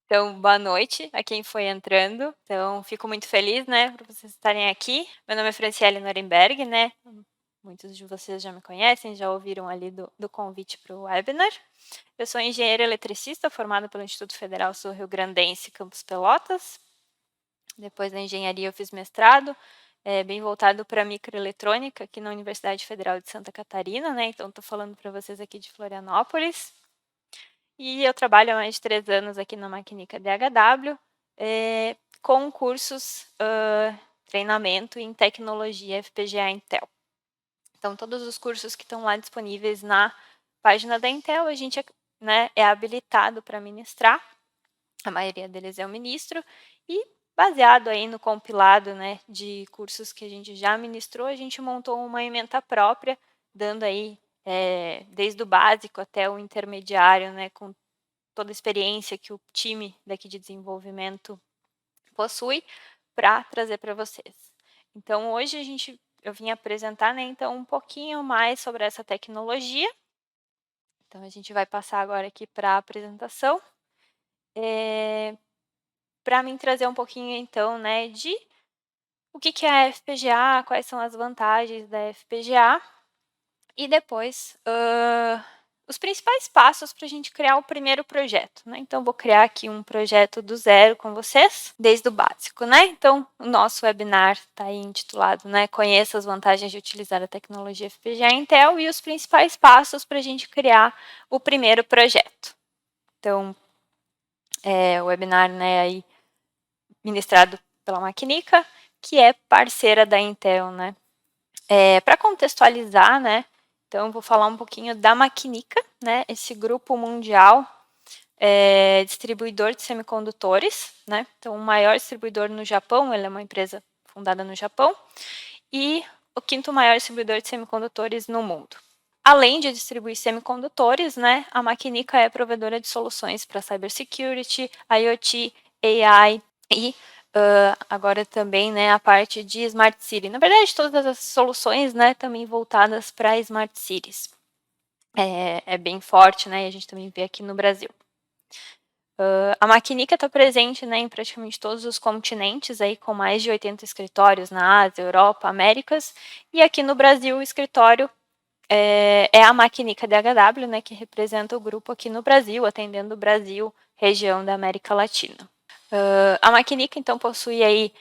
Então, boa noite a quem foi entrando. Então, fico muito feliz, né, por vocês estarem aqui. Meu nome é Franciele Norenberg, né? Muitos de vocês já me conhecem, já ouviram ali do convite para o webinar. Eu sou engenheira eletricista, formada pelo Instituto Federal Sul Rio Grandense, Campus Pelotas. Depois da engenharia eu fiz mestrado, bem voltado para microeletrônica, aqui na Universidade Federal de Santa Catarina, né? Então, estou falando para vocês aqui de Florianópolis. E eu trabalho há mais de 3 anos aqui na Maquinica DHW, com cursos, treinamento em tecnologia FPGA Intel. Então, todos os cursos que estão lá disponíveis na página da Intel, a gente é habilitado para ministrar, a maioria deles eu ministro, e baseado aí no compilado, né, de cursos que a gente já ministrou, a gente montou uma ementa própria, dando aí, desde o básico até o intermediário, né, com toda a experiência que o time daqui de desenvolvimento possui, para trazer para vocês. Então, hoje eu vim apresentar, né, então, um pouquinho mais sobre essa tecnologia. Então, a gente vai passar agora aqui para a apresentação. Para mim trazer um pouquinho, então, né, de o que é a FPGA, quais são as vantagens da FPGA, e depois os principais passos para a gente criar o primeiro projeto, né? Então, vou criar aqui um projeto do zero com vocês, desde o básico, né? Então, o nosso webinar está aí intitulado, né? Conheça as vantagens de utilizar a tecnologia FPGA Intel e os principais passos para a gente criar o primeiro projeto. Então, o webinar, né, aí ministrado pela Maquinica, que é parceira da Intel, né? Para contextualizar, né? Então, eu vou falar um pouquinho da Maquinica, né? Esse grupo mundial distribuidor de semicondutores, né? Então, o maior distribuidor no Japão, ele é uma empresa fundada no Japão, e o 5º maior distribuidor de semicondutores no mundo. Além de distribuir semicondutores, né, a Maquinica é provedora de soluções para cybersecurity, IoT, AI e agora também, né, a parte de Smart City. Na verdade, todas as soluções, né, também voltadas para Smart Cities. É bem forte, né, e a gente também vê aqui no Brasil. A Maquinica está presente, né, em praticamente todos os continentes, aí, com mais de 80 escritórios na Ásia, Europa, Américas, e aqui no Brasil o escritório é a Maquinica DHW, né, que representa o grupo aqui no Brasil, atendendo o Brasil, região da América Latina. A Maquinica, então, possui aí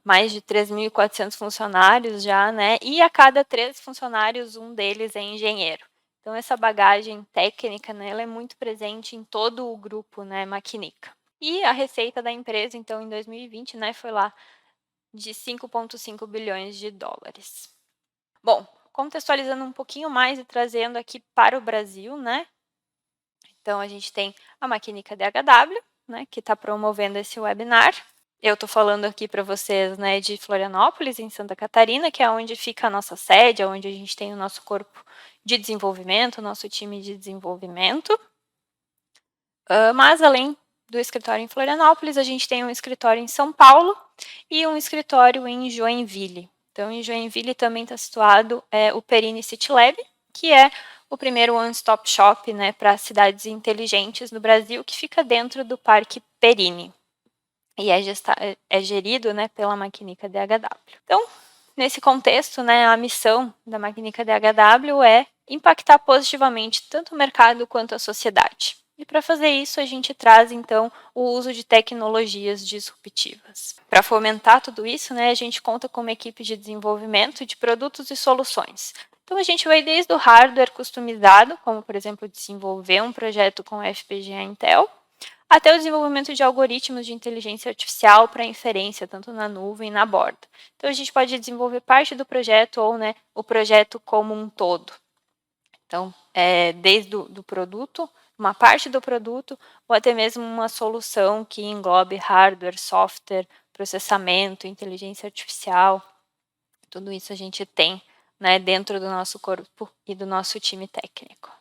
mais de 3.400 funcionários já, né, e a cada 3 funcionários, um deles é engenheiro. Então, essa bagagem técnica, né, ela é muito presente em todo o grupo, né, Maquinica. E a receita da empresa, então, em 2020, né, foi lá de 5,5 bilhões de dólares. Bom, contextualizando um pouquinho mais e trazendo aqui para o Brasil, né, então a gente tem a Maquinica DHW, né, que está promovendo esse webinar. Eu estou falando aqui para vocês, né, de Florianópolis, em Santa Catarina, que é onde fica a nossa sede, onde a gente tem o nosso corpo de desenvolvimento, o nosso time de desenvolvimento. Mas, além do escritório em Florianópolis, a gente tem um escritório em São Paulo e um escritório em Joinville. Então, em Joinville também está situado o Perini City Lab, que é o primeiro one-stop shop, né, para cidades inteligentes no Brasil, que fica dentro do Parque Perini. E é gerido, né, pela Maquinica DHW. Então, nesse contexto, né, a missão da Maquinica DHW é impactar positivamente tanto o mercado quanto a sociedade. E para fazer isso, a gente traz, então, o uso de tecnologias disruptivas. Para fomentar tudo isso, né, a gente conta com uma equipe de desenvolvimento de produtos e soluções. Então, a gente vai desde o hardware customizado, como, por exemplo, desenvolver um projeto com FPGA Intel, até o desenvolvimento de algoritmos de inteligência artificial para inferência, tanto na nuvem e na borda. Então, a gente pode desenvolver parte do projeto ou, né, o projeto como um todo. Então, desde o produto, uma parte do produto, ou até mesmo uma solução que englobe hardware, software, processamento, inteligência artificial. Tudo isso a gente tem, né, dentro do nosso corpo e do nosso time técnico.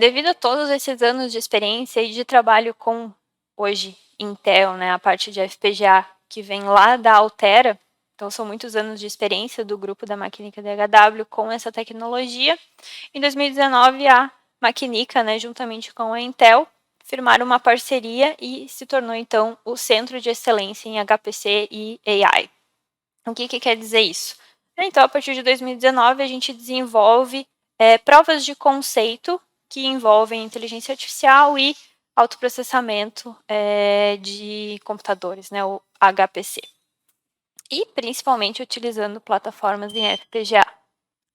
Devido a todos esses anos de experiência e de trabalho com, hoje, Intel, né, a parte de FPGA, que vem lá da Altera, então são muitos anos de experiência do grupo da Maquinica DHW com essa tecnologia. Em 2019, a Maquinica, né, juntamente com a Intel, firmaram uma parceria e se tornou, então, o Centro de Excelência em HPC e AI. O que quer dizer isso? Então, a partir de 2019, a gente desenvolve provas de conceito que envolvem inteligência artificial e autoprocessamento de computadores, né, o HPC. E principalmente utilizando plataformas em FPGA.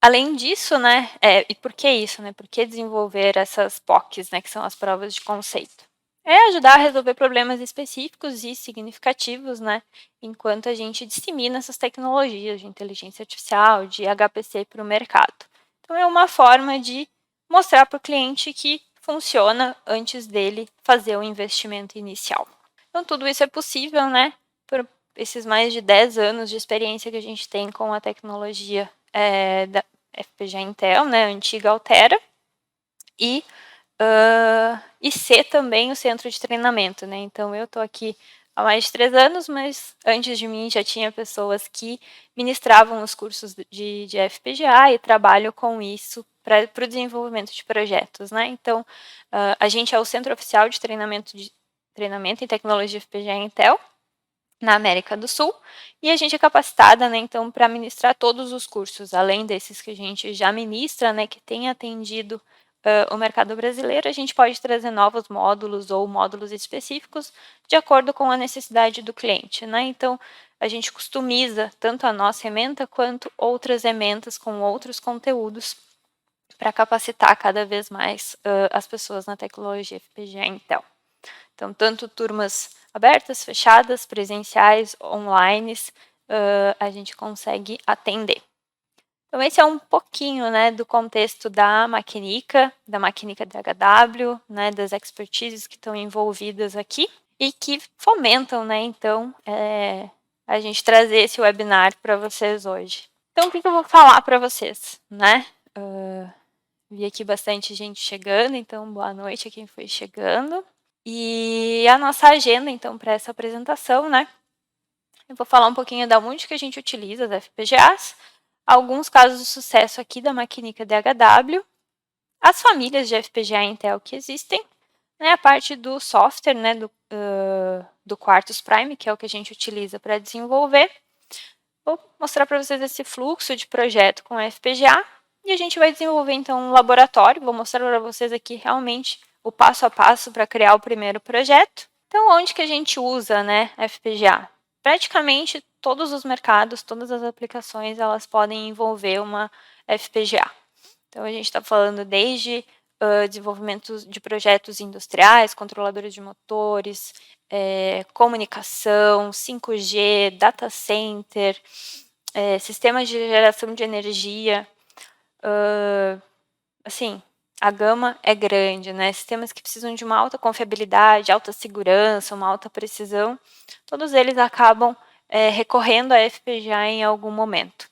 Além disso, né, e por que isso, né? Por que desenvolver essas POCs, né, que são as provas de conceito? É ajudar a resolver problemas específicos e significativos, né, enquanto a gente dissemina essas tecnologias de inteligência artificial, de HPC para o mercado. Então, é uma forma de mostrar para o cliente que funciona antes dele fazer o investimento inicial. Então, tudo isso é possível, né, por esses mais de 10 anos de experiência que a gente tem com a tecnologia da FPGA Intel, né, antiga Altera, e ser também o centro de treinamento, né? Então, eu estou aqui há mais de 3 anos, mas antes de mim já tinha pessoas que ministravam os cursos de FPGA e trabalho com isso para o desenvolvimento de projetos, né? Então, a gente é o centro oficial de treinamento em tecnologia FPGA Intel na América do Sul, e a gente é capacitada, né, então, para ministrar todos os cursos, além desses que a gente já ministra, né, que tem atendido o mercado brasileiro, a gente pode trazer novos módulos ou módulos específicos de acordo com a necessidade do cliente, né? Então, a gente customiza tanto a nossa ementa quanto outras ementas com outros conteúdos para capacitar cada vez mais as pessoas na tecnologia FPGA Intel. Então, tanto turmas abertas, fechadas, presenciais, online, a gente consegue atender. Então, esse é um pouquinho, né, do contexto da Maquinica DHW, né, das expertises que estão envolvidas aqui e que fomentam, né, então, a gente trazer esse webinar para vocês hoje. Então, o que eu vou falar para vocês, né? Vi aqui bastante gente chegando, então boa noite a quem foi chegando. E a nossa agenda, então, para essa apresentação, né? Eu vou falar um pouquinho da onde que a gente utiliza as FPGAs, alguns casos de sucesso aqui da Maquinica DHW, as famílias de FPGA Intel que existem, né, a parte do software, né, do Quartus Prime, que é o que a gente utiliza para desenvolver. Vou mostrar para vocês esse fluxo de projeto com FPGA e a gente vai desenvolver, então, um laboratório. Vou mostrar para vocês aqui realmente o passo a passo para criar o primeiro projeto. Então, onde que a gente usa, né, FPGA? Praticamente todos os mercados, todas as aplicações, elas podem envolver uma FPGA. Então, a gente está falando desde desenvolvimento de projetos industriais, controladores de motores, comunicação, 5G, data center, sistemas de geração de energia, assim, a gama é grande, né? Sistemas que precisam de uma alta confiabilidade, alta segurança, uma alta precisão, todos eles acabam recorrendo a FPGA em algum momento.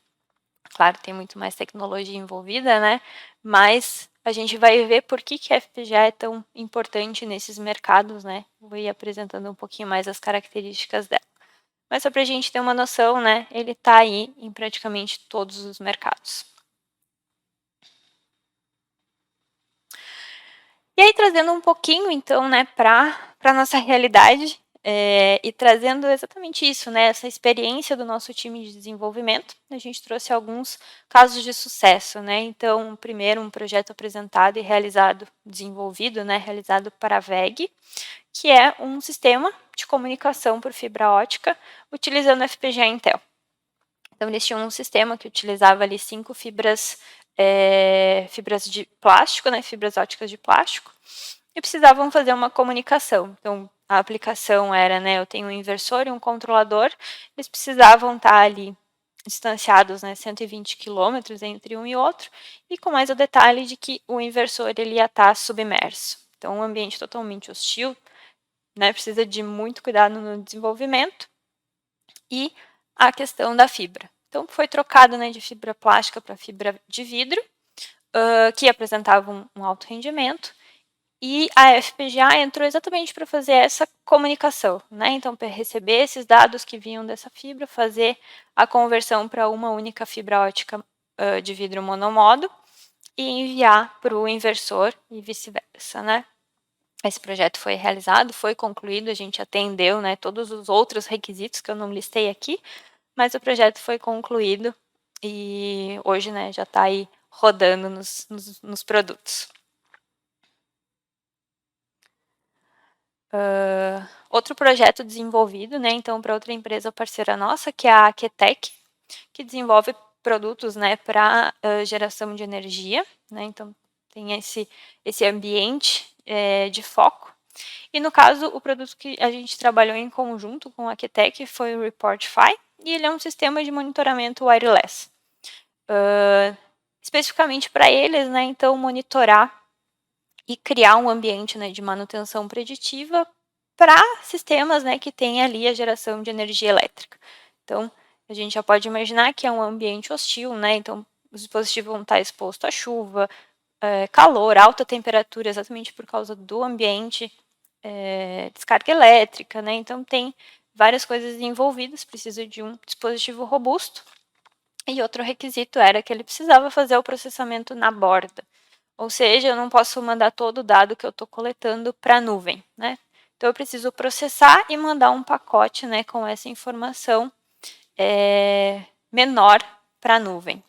Claro, tem muito mais tecnologia envolvida, né? Mas a gente vai ver por que a FPGA é tão importante nesses mercados, né? Vou ir apresentando um pouquinho mais as características dela. Mas só para a gente ter uma noção, né? Ele está aí em praticamente todos os mercados. E aí, trazendo um pouquinho, então, né, para a nossa realidade, e trazendo exatamente isso, né, essa experiência do nosso time de desenvolvimento, a gente trouxe alguns casos de sucesso, né, então, primeiro, um projeto apresentado e realizado, desenvolvido, né, realizado para a VEG, que é um sistema de comunicação por fibra ótica, utilizando FPGA Intel. Então, eles tinham um sistema que utilizava ali 5 fibras de plástico, né, fibras óticas de plástico, e precisavam fazer uma comunicação. Então, a aplicação era, né, eu tenho um inversor e um controlador, eles precisavam estar ali distanciados, né, 120 quilômetros entre um e outro, e com mais o detalhe de que o inversor ele ia estar submerso. Então, um ambiente totalmente hostil, né, precisa de muito cuidado no desenvolvimento, e a questão da fibra. Então, foi trocado, né, de fibra plástica para fibra de vidro, que apresentava um alto rendimento, e a FPGA entrou exatamente para fazer essa comunicação, né? Então, para receber esses dados que vinham dessa fibra, fazer a conversão para uma única fibra ótica de vidro monomodo e enviar para o inversor e vice-versa, né? esse projeto foi realizado, foi concluído, a gente atendeu, né, todos os outros requisitos que eu não listei aqui, mas o projeto foi concluído e hoje, né, já está aí rodando nos produtos. Outro projeto desenvolvido, né, então, para outra empresa parceira nossa, que é a Aquetec, que desenvolve produtos, né, para geração de energia, né, então tem esse ambiente de foco. E no caso, o produto que a gente trabalhou em conjunto com a Aquetec foi o Reportify, e ele é um sistema de monitoramento wireless. Especificamente para eles, né, então monitorar e criar um ambiente, né, de manutenção preditiva para sistemas, né, que tem ali a geração de energia elétrica. Então, a gente já pode imaginar que é um ambiente hostil, né, então os dispositivos vão estar expostos à chuva, calor, alta temperatura, exatamente por causa do ambiente, descarga elétrica, né, então tem várias coisas envolvidas, precisa de um dispositivo robusto. E outro requisito era que ele precisava fazer o processamento na borda. Ou seja, eu não posso mandar todo o dado que eu estou coletando para a nuvem, né? Então, eu preciso processar e mandar um pacote, né, com essa informação menor para a nuvem.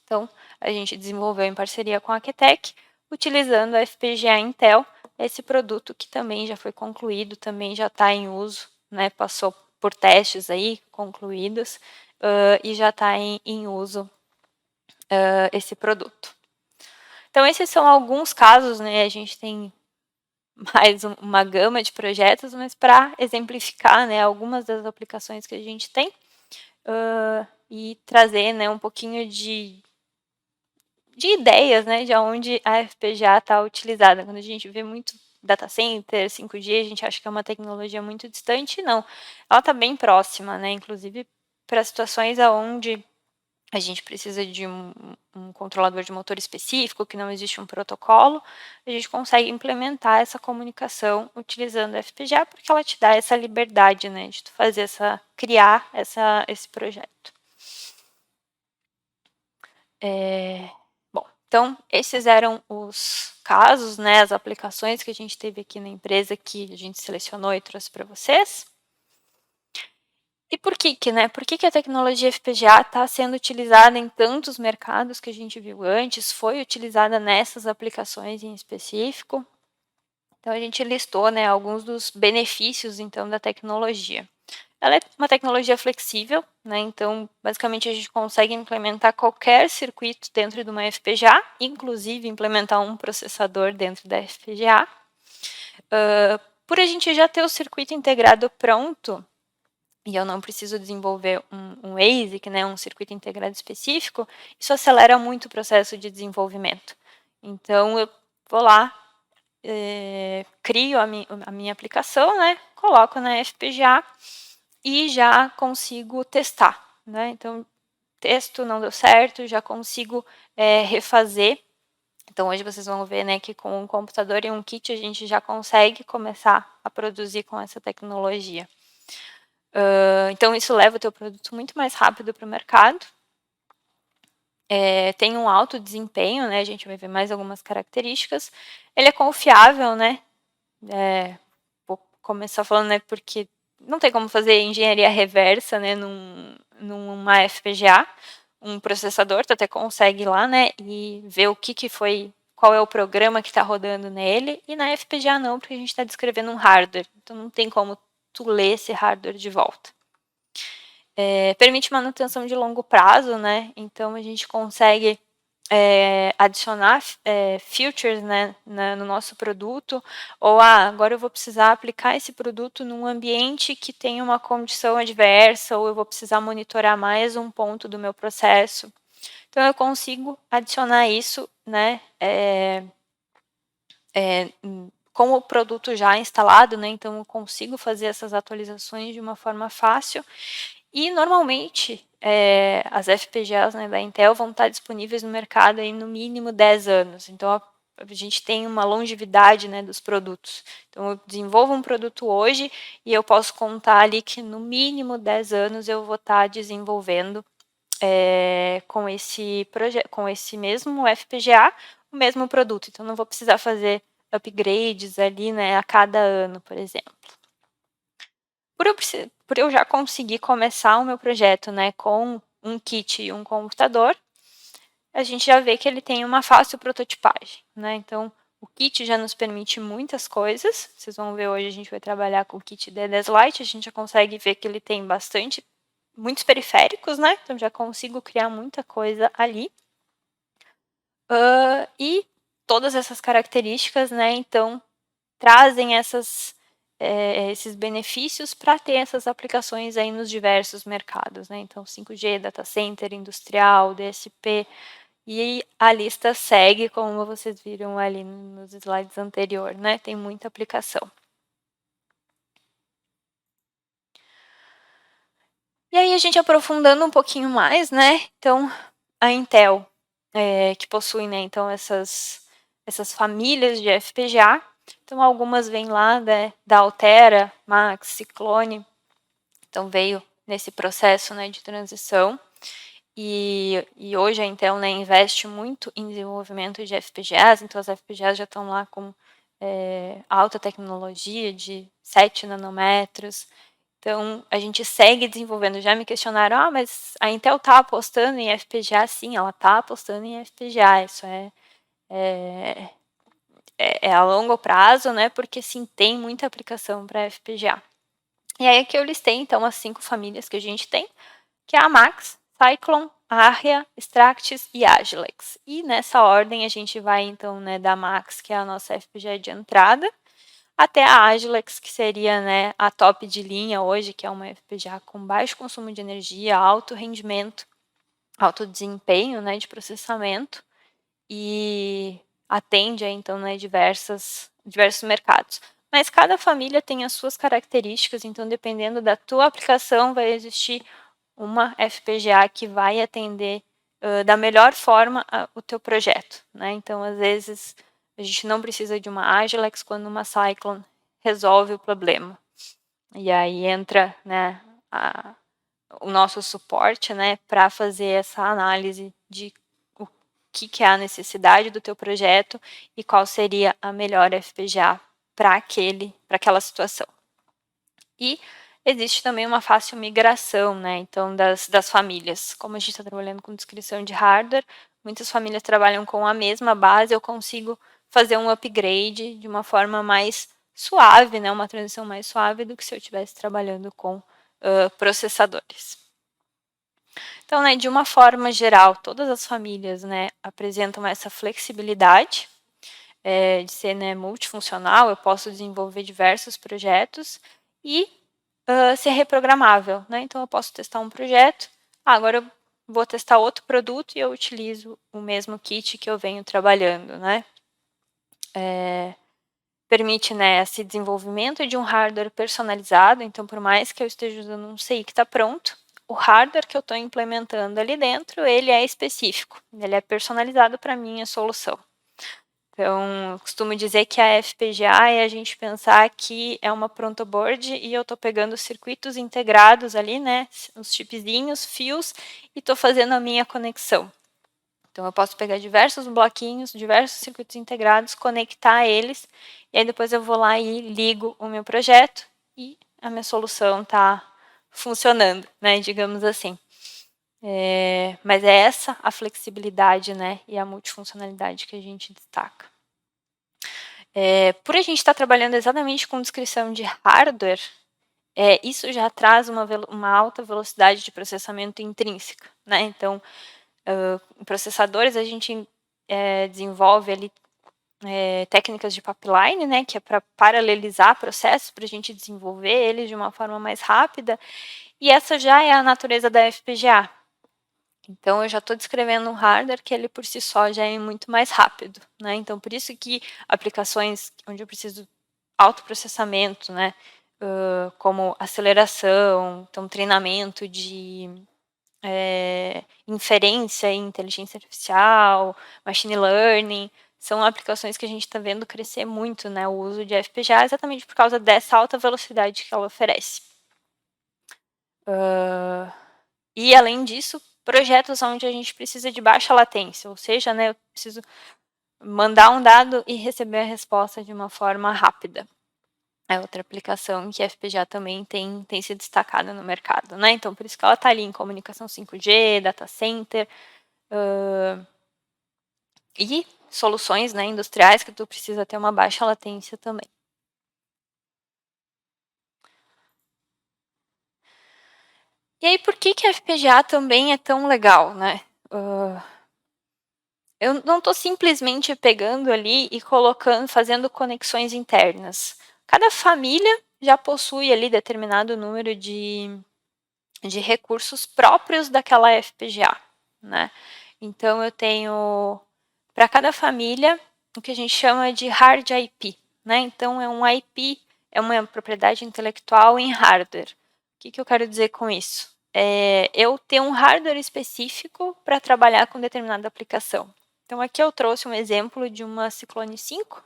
Então, a gente desenvolveu em parceria com a Aquetec, utilizando a FPGA Intel, esse produto que também já foi concluído, também já está em uso, né, passou por testes aí concluídos e já está em uso esse produto. Então, esses são alguns casos, né? A gente tem mais uma gama de projetos, mas para exemplificar, né, algumas das aplicações que a gente tem e trazer, né, um pouquinho de ideias, né, de onde a FPGA está utilizada. Quando a gente vê muito data center, 5G, a gente acha que é uma tecnologia muito distante, não. Ela está bem próxima, né, inclusive para situações onde a gente precisa de um controlador de motor específico, que não existe um protocolo, a gente consegue implementar essa comunicação utilizando a FPGA, porque ela te dá essa liberdade, né, de tu fazer criar esse projeto. Bom, então, esses eram os casos, né, as aplicações que a gente teve aqui na empresa que a gente selecionou e trouxe para vocês. E por que a tecnologia FPGA está sendo utilizada em tantos mercados que a gente viu antes, foi utilizada nessas aplicações em específico? Então, a gente listou, né, alguns dos benefícios, então, da tecnologia. Ela é uma tecnologia flexível, né, então, basicamente, a gente consegue implementar qualquer circuito dentro de uma FPGA, inclusive implementar um processador dentro da FPGA. Por a gente já ter o circuito integrado pronto, e eu não preciso desenvolver um ASIC, né, um circuito integrado específico, isso acelera muito o processo de desenvolvimento. Então, eu vou lá, crio a minha aplicação, né, coloco na FPGA e já consigo testar. Né? Então, testo, não deu certo, já consigo refazer. Então, hoje vocês vão ver, né, que com um computador e um kit a gente já consegue começar a produzir com essa tecnologia. Então, isso leva o teu produto muito mais rápido para o mercado. Tem um alto desempenho, né? A gente vai ver mais algumas características. Ele é confiável, né? Vou começar falando, né? Porque não tem como fazer engenharia reversa, né? Numa FPGA. Um processador, tu até consegue ir lá, né? E ver o que foi, qual é o programa que está rodando nele. E na FPGA não, porque a gente está descrevendo um hardware. Então, não tem como tu ler esse hardware de volta. Permite manutenção de longo prazo, né? Então, a gente consegue adicionar features, né, no nosso produto, ou agora eu vou precisar aplicar esse produto num ambiente que tem uma condição adversa, ou eu vou precisar monitorar mais um ponto do meu processo. Então, eu consigo adicionar isso, né, com o produto já instalado, né, então eu consigo fazer essas atualizações de uma forma fácil. E, normalmente, as FPGAs, né, da Intel vão estar disponíveis no mercado aí no mínimo 10 anos. Então, a gente tem uma longevidade, né, dos produtos. Então, eu desenvolvo um produto hoje e eu posso contar ali que no mínimo 10 anos eu vou estar desenvolvendo com esse mesmo FPGA o mesmo produto. Então, não vou precisar fazer upgrades ali, né, a cada ano, por exemplo. Por eu já conseguir começar o meu projeto, né, com um kit e um computador, a gente já vê que ele tem uma fácil prototipagem, né? Então, o kit já nos permite muitas coisas. Vocês vão ver hoje a gente vai trabalhar com o kit D10 Lite, a gente já consegue ver que ele tem muitos periféricos, né? Então já consigo criar muita coisa ali. E todas essas características, né? Então trazem esses benefícios para ter essas aplicações aí nos diversos mercados, né? Então 5G, data center, industrial, DSP, e a lista segue, como vocês viram ali nos slides anteriores, né? Tem muita aplicação. E aí a gente aprofundando um pouquinho mais, né? Então, a Intel, que possui, né, então essas famílias de FPGA. Então, algumas vêm lá, né, da Altera, Max, Ciclone. Então, veio nesse processo, né, de transição. E hoje a Intel, né, investe muito em desenvolvimento de FPGAs, então as FPGAs já estão lá com alta tecnologia de 7 nanômetros. Então, a gente segue desenvolvendo. Já me questionaram, mas a Intel está apostando em FPGA? Sim, ela está apostando em FPGA. Isso é a longo prazo, né? Porque sim, tem muita aplicação para FPGA. E aí aqui eu listei, então, as 5 famílias que a gente tem, que é a Max, Cyclone, Arria, Stractis e Agilex. E nessa ordem a gente vai, então, né, da Max, que é a nossa FPGA de entrada, até a Agilex, que seria, né, a top de linha hoje, que é uma FPGA com baixo consumo de energia, alto rendimento, alto desempenho, né, de processamento, e atende aí, então, né, diversos mercados. Mas cada família tem as suas características, então dependendo da tua aplicação vai existir uma FPGA que vai atender da melhor forma o teu projeto, né? Então, às vezes, a gente não precisa de uma Agilex quando uma Cyclone resolve o problema. E aí entra, né, o nosso suporte, né, para fazer essa análise de o que é a necessidade do teu projeto e qual seria a melhor FPGA para aquela situação. E existe também uma fácil migração, né? Então, das famílias. Como a gente está trabalhando com descrição de hardware, muitas famílias trabalham com a mesma base, eu consigo fazer um upgrade de uma forma mais suave, né? Uma transição mais suave do que se eu estivesse trabalhando com processadores. Então, né, de uma forma geral, todas as famílias, né, apresentam essa flexibilidade de ser, né, multifuncional, eu posso desenvolver diversos projetos e ser reprogramável, né? Então, eu posso testar um projeto, agora eu vou testar outro produto e eu utilizo o mesmo kit que eu venho trabalhando, né? Permite, né, esse desenvolvimento de um hardware personalizado, então, por mais que eu esteja usando um CI que está pronto, o hardware que eu estou implementando ali dentro, ele é específico, ele é personalizado para a minha solução. Então, eu costumo dizer que a FPGA é a gente pensar que é uma pronto board e eu estou pegando circuitos integrados ali, né, os chipzinhos, fios, e estou fazendo a minha conexão. Então, eu posso pegar diversos bloquinhos, diversos circuitos integrados, conectar eles, e aí depois eu vou lá e ligo o meu projeto e a minha solução está funcionando, né, digamos assim. Mas é essa a flexibilidade, né, e a multifuncionalidade que a gente destaca. Por a gente estar trabalhando exatamente com descrição de hardware, isso já traz uma alta velocidade de processamento intrínseca, né? Então, em processadores a gente desenvolve ali técnicas de pipeline, né, que é para paralelizar processos, para a gente desenvolver eles de uma forma mais rápida, e essa já é a natureza da FPGA. Então, eu já estou descrevendo um hardware que ele por si só já é muito mais rápido, né? Então, por isso que aplicações onde eu preciso alto processamento, né? Como aceleração, então treinamento de inferência em inteligência artificial, machine learning, são aplicações que a gente está vendo crescer muito, né? O uso de FPGA exatamente por causa dessa alta velocidade que ela oferece. E, além disso, projetos onde a gente precisa de baixa latência, ou seja, né, eu preciso mandar um dado e receber a resposta de uma forma rápida. É outra aplicação que a FPGA também tem se destacado no mercado, né? Então, por isso que ela está ali em comunicação 5G, data center, e soluções, né, industriais que tu precisa ter uma baixa latência também. E aí, por que a FPGA também é tão legal, né? Eu não estou simplesmente pegando ali e colocando, fazendo conexões internas. Cada família já possui ali determinado número de recursos próprios daquela FPGA, né? Então, eu tenho, para cada família, o que a gente chama de hard IP, né? Então, é um IP, é uma propriedade intelectual em hardware. O que eu quero dizer com isso? Eu tenho um hardware específico para trabalhar com determinada aplicação. Então, aqui eu trouxe um exemplo de uma Ciclone 5,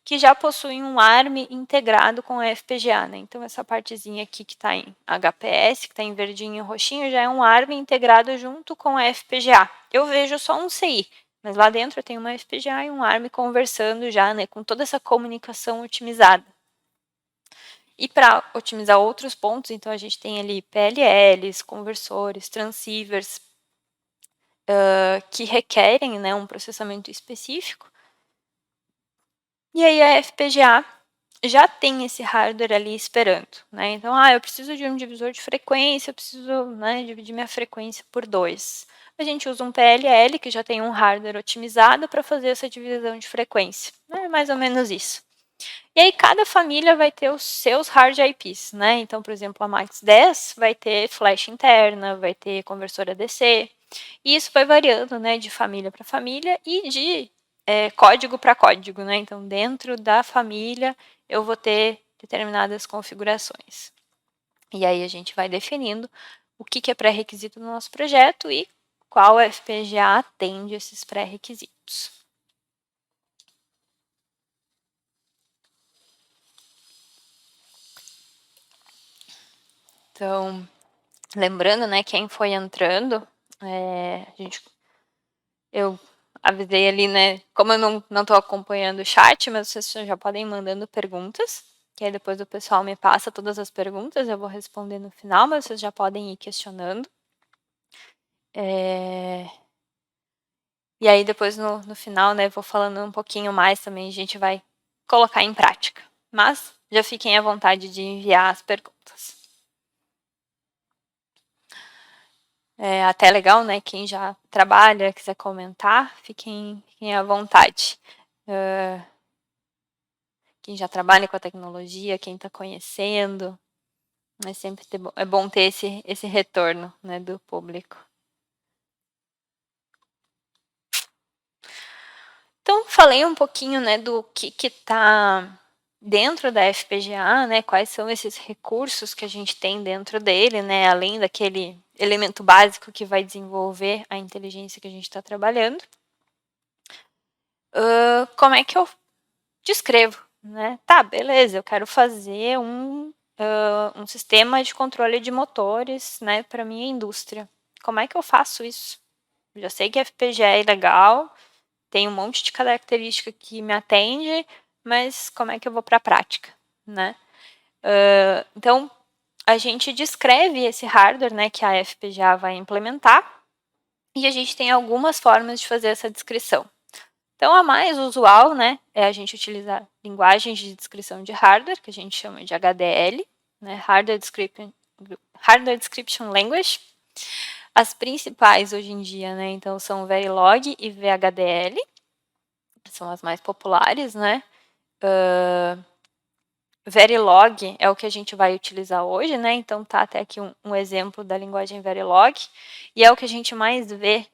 que já possui um ARM integrado com a FPGA, né? Então, essa partezinha aqui que está em HPS, que está em verdinho e roxinho, já é um ARM integrado junto com a FPGA. Eu vejo só um CI, mas lá dentro eu tenho uma FPGA e um ARM conversando já, né? Com toda essa comunicação otimizada. E para otimizar outros pontos, então a gente tem ali PLLs, conversores, transceivers, que requerem, né, um processamento específico. E aí a FPGA já tem esse hardware ali esperando, né? Então, eu preciso de um divisor de frequência, eu preciso, né, dividir minha frequência por 2. A gente usa um PLL, que já tem um hardware otimizado para fazer essa divisão de frequência. É mais ou menos isso. E aí, cada família vai ter os seus hard IPs, né? Então, por exemplo, a Max 10 vai ter flash interna, vai ter conversor ADC. E isso vai variando, né, de família para família e de código para código, né? Então, dentro da família, eu vou ter determinadas configurações. E aí, a gente vai definindo o que é pré-requisito no nosso projeto e qual FPGA atende esses pré-requisitos. Então, lembrando, né, quem foi entrando, eu avisei ali, né, como eu não estou acompanhando o chat, mas vocês já podem ir mandando perguntas, que aí depois o pessoal me passa todas as perguntas, eu vou responder no final, mas vocês já podem ir questionando. E aí depois no final, né, vou falando um pouquinho mais também, a gente vai colocar em prática. Mas já fiquem à vontade de enviar as perguntas. É até legal, né? Quem já trabalha, quiser comentar, fiquem à vontade. Quem já trabalha com a tecnologia, quem está conhecendo, é bom ter esse retorno, né, do público. Então, falei um pouquinho, né, do que está dentro da FPGA, né, quais são esses recursos que a gente tem dentro dele, né, além daquele elemento básico que vai desenvolver a inteligência que a gente está trabalhando. Como é que eu descrevo, né? Tá, beleza, eu quero fazer um sistema de controle de motores, né, para minha indústria. Como é que eu faço isso? Eu já sei que FPGA é legal, tem um monte de característica que me atende, mas como é que eu vou para a prática, né? Então, a gente descreve esse hardware, né, que a FPGA vai implementar, e a gente tem algumas formas de fazer essa descrição. Então, a mais usual, né, é a gente utilizar linguagens de descrição de hardware, que a gente chama de HDL, né, Hardware Description Language. As principais hoje em dia, né, então são Verilog e VHDL, são as mais populares, né. Verilog é o que a gente vai utilizar hoje, né, então tá até aqui um exemplo da linguagem Verilog, e é o que a gente mais vê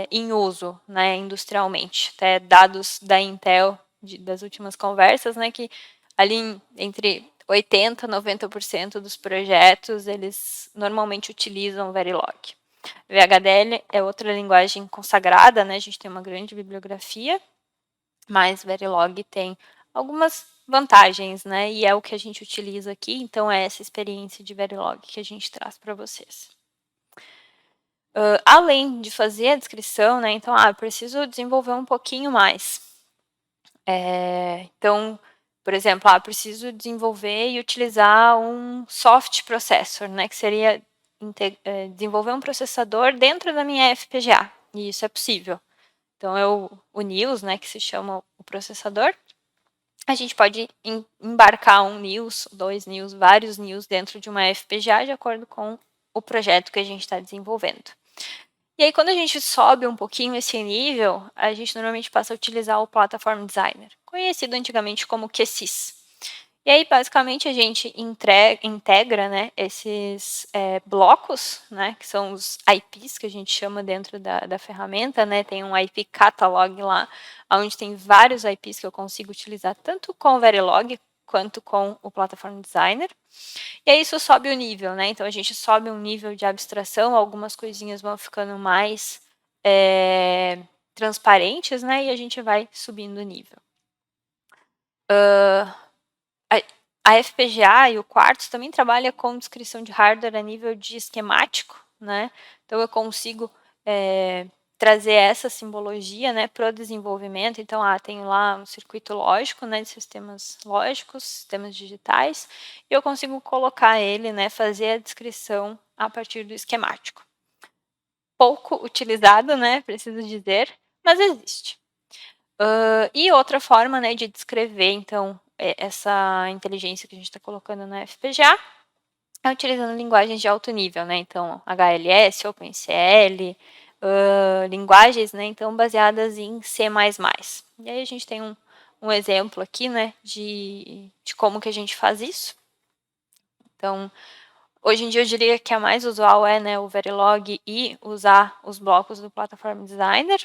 em uso, né, industrialmente. Até dados da Intel das últimas conversas, né, que ali entre 80% e 90% dos projetos, eles normalmente utilizam Verilog. VHDL é outra linguagem consagrada, né, a gente tem uma grande bibliografia, mas Verilog tem algumas vantagens, né, e é o que a gente utiliza aqui, então é essa experiência de Verilog que a gente traz para vocês. Além de fazer a descrição, né? Então, eu preciso desenvolver um pouquinho mais. Então, por exemplo, preciso desenvolver e utilizar um soft processor, né? Que seria desenvolver um processador dentro da minha FPGA. E isso é possível. Então, o NIOS, né? Que se chama o processador. A gente pode embarcar um NIOS, 2 NIOS, vários NIOS dentro de uma FPGA de acordo com o projeto que a gente está desenvolvendo. E aí, quando a gente sobe um pouquinho esse nível, a gente normalmente passa a utilizar o Platform Designer, conhecido antigamente como QSys. E aí, basicamente, a gente integra, né, esses blocos, né, que são os IPs que a gente chama dentro da ferramenta, né, tem um IP catalog lá, onde tem vários IPs que eu consigo utilizar tanto com o Verilog quanto com o Platform Designer. E aí isso sobe o nível, né? Então a gente sobe um nível de abstração, algumas coisinhas vão ficando mais transparentes, né? E a gente vai subindo o nível. A FPGA e o Quartz também trabalha com descrição de hardware a nível de esquemático, né? Então eu consigo trazer essa simbologia, né, para o desenvolvimento. Então, tenho lá um circuito lógico, né, de sistemas lógicos, sistemas digitais, e eu consigo colocar ele, né, fazer a descrição a partir do esquemático. Pouco utilizado, né, preciso dizer, mas existe. E outra forma, né, de descrever, então, essa inteligência que a gente está colocando na FPGA é utilizando linguagens de alto nível, né? Então, HLS, OpenCL, linguagens, né? Então, baseadas em C++. E aí a gente tem um exemplo aqui, né? De como que a gente faz isso. Então, hoje em dia eu diria que a mais usual é, né, o Verilog e usar os blocos do Platform Designer,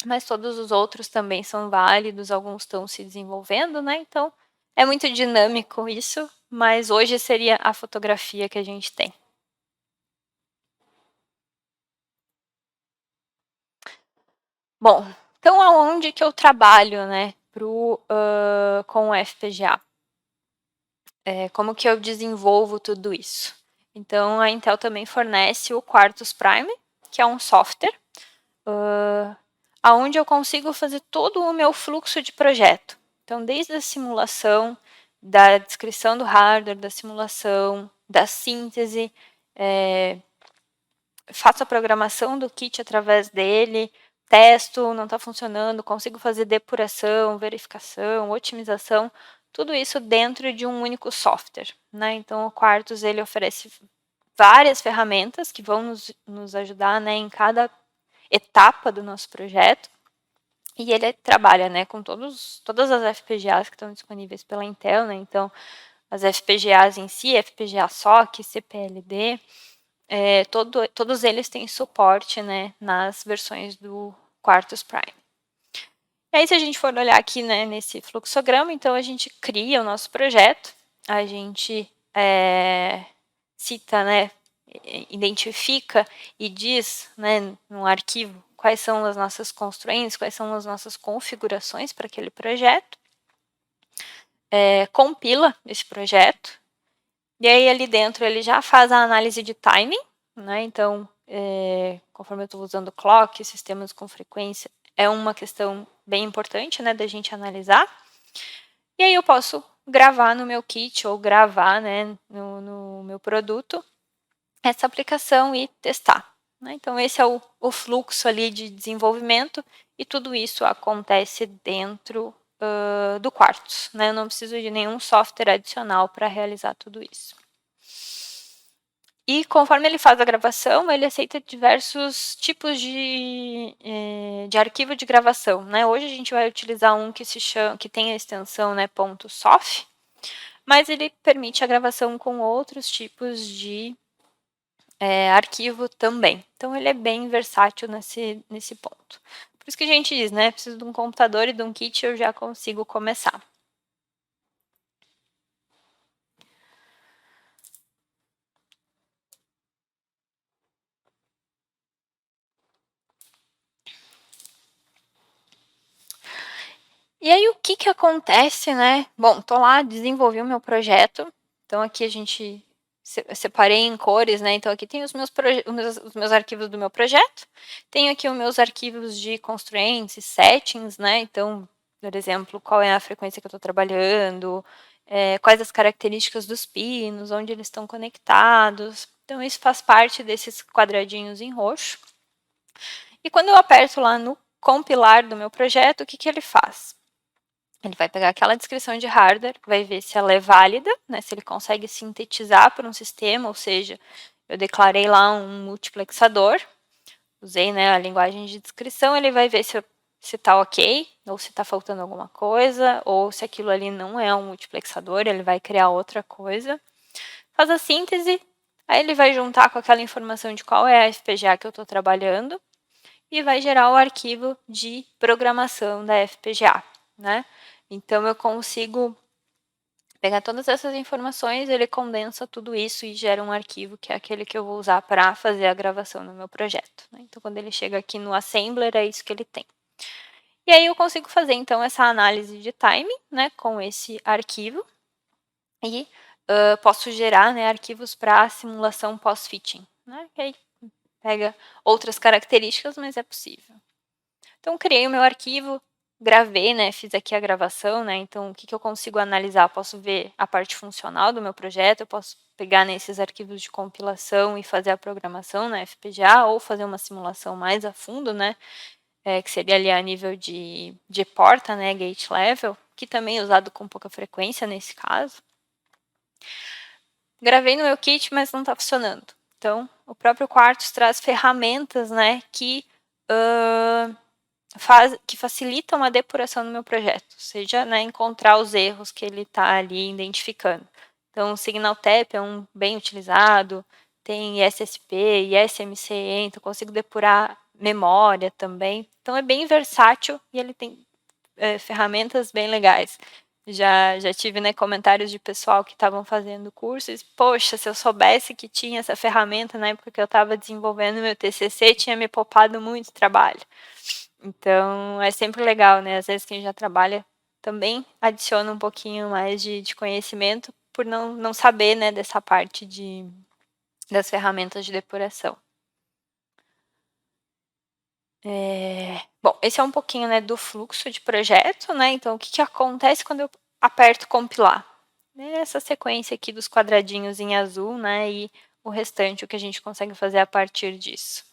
mas todos os outros também são válidos, alguns estão se desenvolvendo, né? Então, é muito dinâmico isso, mas hoje seria a fotografia que a gente tem. Bom, então aonde que eu trabalho, né, com o FPGA? Como que eu desenvolvo tudo isso? Então, a Intel também fornece o Quartus Prime, que é um software, aonde eu consigo fazer todo o meu fluxo de projeto. Então, desde a simulação, da descrição do hardware, da simulação, da síntese, faço a programação do kit através dele, testo, não está funcionando, consigo fazer depuração, verificação, otimização, tudo isso dentro de um único software, né? Então, o Quartus, ele oferece várias ferramentas que vão nos ajudar, né, em cada etapa do nosso projeto. E ele trabalha, né, com todas as FPGAs que estão disponíveis pela Intel, né? Então, as FPGAs em si, FPGA SoC, CPLD, todos eles têm suporte, né, nas versões do Quartus Prime. E aí, se a gente for olhar aqui, né, nesse fluxograma, então a gente cria o nosso projeto, a gente cita, né, identifica e diz, né, no arquivo quais são as nossas constraints, quais são as nossas configurações para aquele projeto, compila esse projeto, e aí ali dentro ele já faz a análise de timing, né? Então, conforme eu estou usando clock, sistemas com frequência, é uma questão bem importante, né, da gente analisar. E aí eu posso gravar no meu kit ou gravar, né, no meu produto essa aplicação e testar, né? Então, esse é o fluxo ali de desenvolvimento e tudo isso acontece dentro do Quartz, né? Eu não preciso de nenhum software adicional para realizar tudo isso. E conforme ele faz a gravação, ele aceita diversos tipos de arquivo de gravação, né? Hoje a gente vai utilizar um que tem a extensão, né, .sof, mas ele permite a gravação com outros tipos de arquivo também. Então, ele é bem versátil nesse ponto. Por isso que a gente diz, né? Preciso de um computador e de um kit, eu já consigo começar. E aí, o que acontece, né? Bom, tô lá, desenvolvi o meu projeto. Então, aqui a gente separei em cores, né? Então aqui tem os meus arquivos do meu projeto, tenho aqui os meus arquivos de constraints, settings, né? Então, por exemplo, qual é a frequência que eu estou trabalhando, quais as características dos pinos, onde eles estão conectados. Então, isso faz parte desses quadradinhos em roxo. E quando eu aperto lá no compilar do meu projeto, o que, que ele faz? Ele vai pegar aquela descrição de hardware, vai ver se ela é válida, né, se ele consegue sintetizar por um sistema, ou seja, eu declarei lá um multiplexador, usei, né, a linguagem de descrição, ele vai ver se está ok, ou se está faltando alguma coisa, ou se aquilo ali não é um multiplexador, ele vai criar outra coisa. Faz a síntese, aí ele vai juntar com aquela informação de qual é a FPGA que eu estou trabalhando, e vai gerar o arquivo de programação da FPGA, né? Então, eu consigo pegar todas essas informações, ele condensa tudo isso e gera um arquivo que é aquele que eu vou usar para fazer a gravação no meu projeto, né? Então, quando ele chega aqui no Assembler, é isso que ele tem. E aí eu consigo fazer, então, essa análise de timing, né, com esse arquivo e posso gerar, né, arquivos para simulação pós-fitting, né? Que aí pega outras características, mas é possível. Então, criei o meu arquivo, gravei, né, fiz aqui a gravação, né, então o que eu consigo analisar? Posso ver a parte funcional do meu projeto, eu posso pegar nesses arquivos de compilação e fazer a programação na FPGA, ou fazer uma simulação mais a fundo, né, que seria ali a nível de porta, né, gate level, que também é usado com pouca frequência nesse caso. Gravei no meu kit, mas não está funcionando. Então, o próprio Quartz traz ferramentas, né, que facilitam a depuração do meu projeto, seja, né, encontrar os erros que ele está ali identificando. Então, o SignalTap é um bem utilizado, tem ISSP, ISMC, então consigo depurar memória também. Então, é bem versátil e ele tem ferramentas bem legais. Já tive, né, comentários de pessoal que estavam fazendo cursos. Poxa, se eu soubesse que tinha essa ferramenta na época que eu estava desenvolvendo meu TCC, tinha me poupado muito trabalho. Então, é sempre legal, né? Às vezes quem já trabalha também adiciona um pouquinho mais de conhecimento por não saber, né, dessa parte das ferramentas de depuração. Bom, esse é um pouquinho, né, do fluxo de projeto, né? Então, o que acontece quando eu aperto compilar? Essa sequência aqui dos quadradinhos em azul, né? E o restante, o que a gente consegue fazer a partir disso.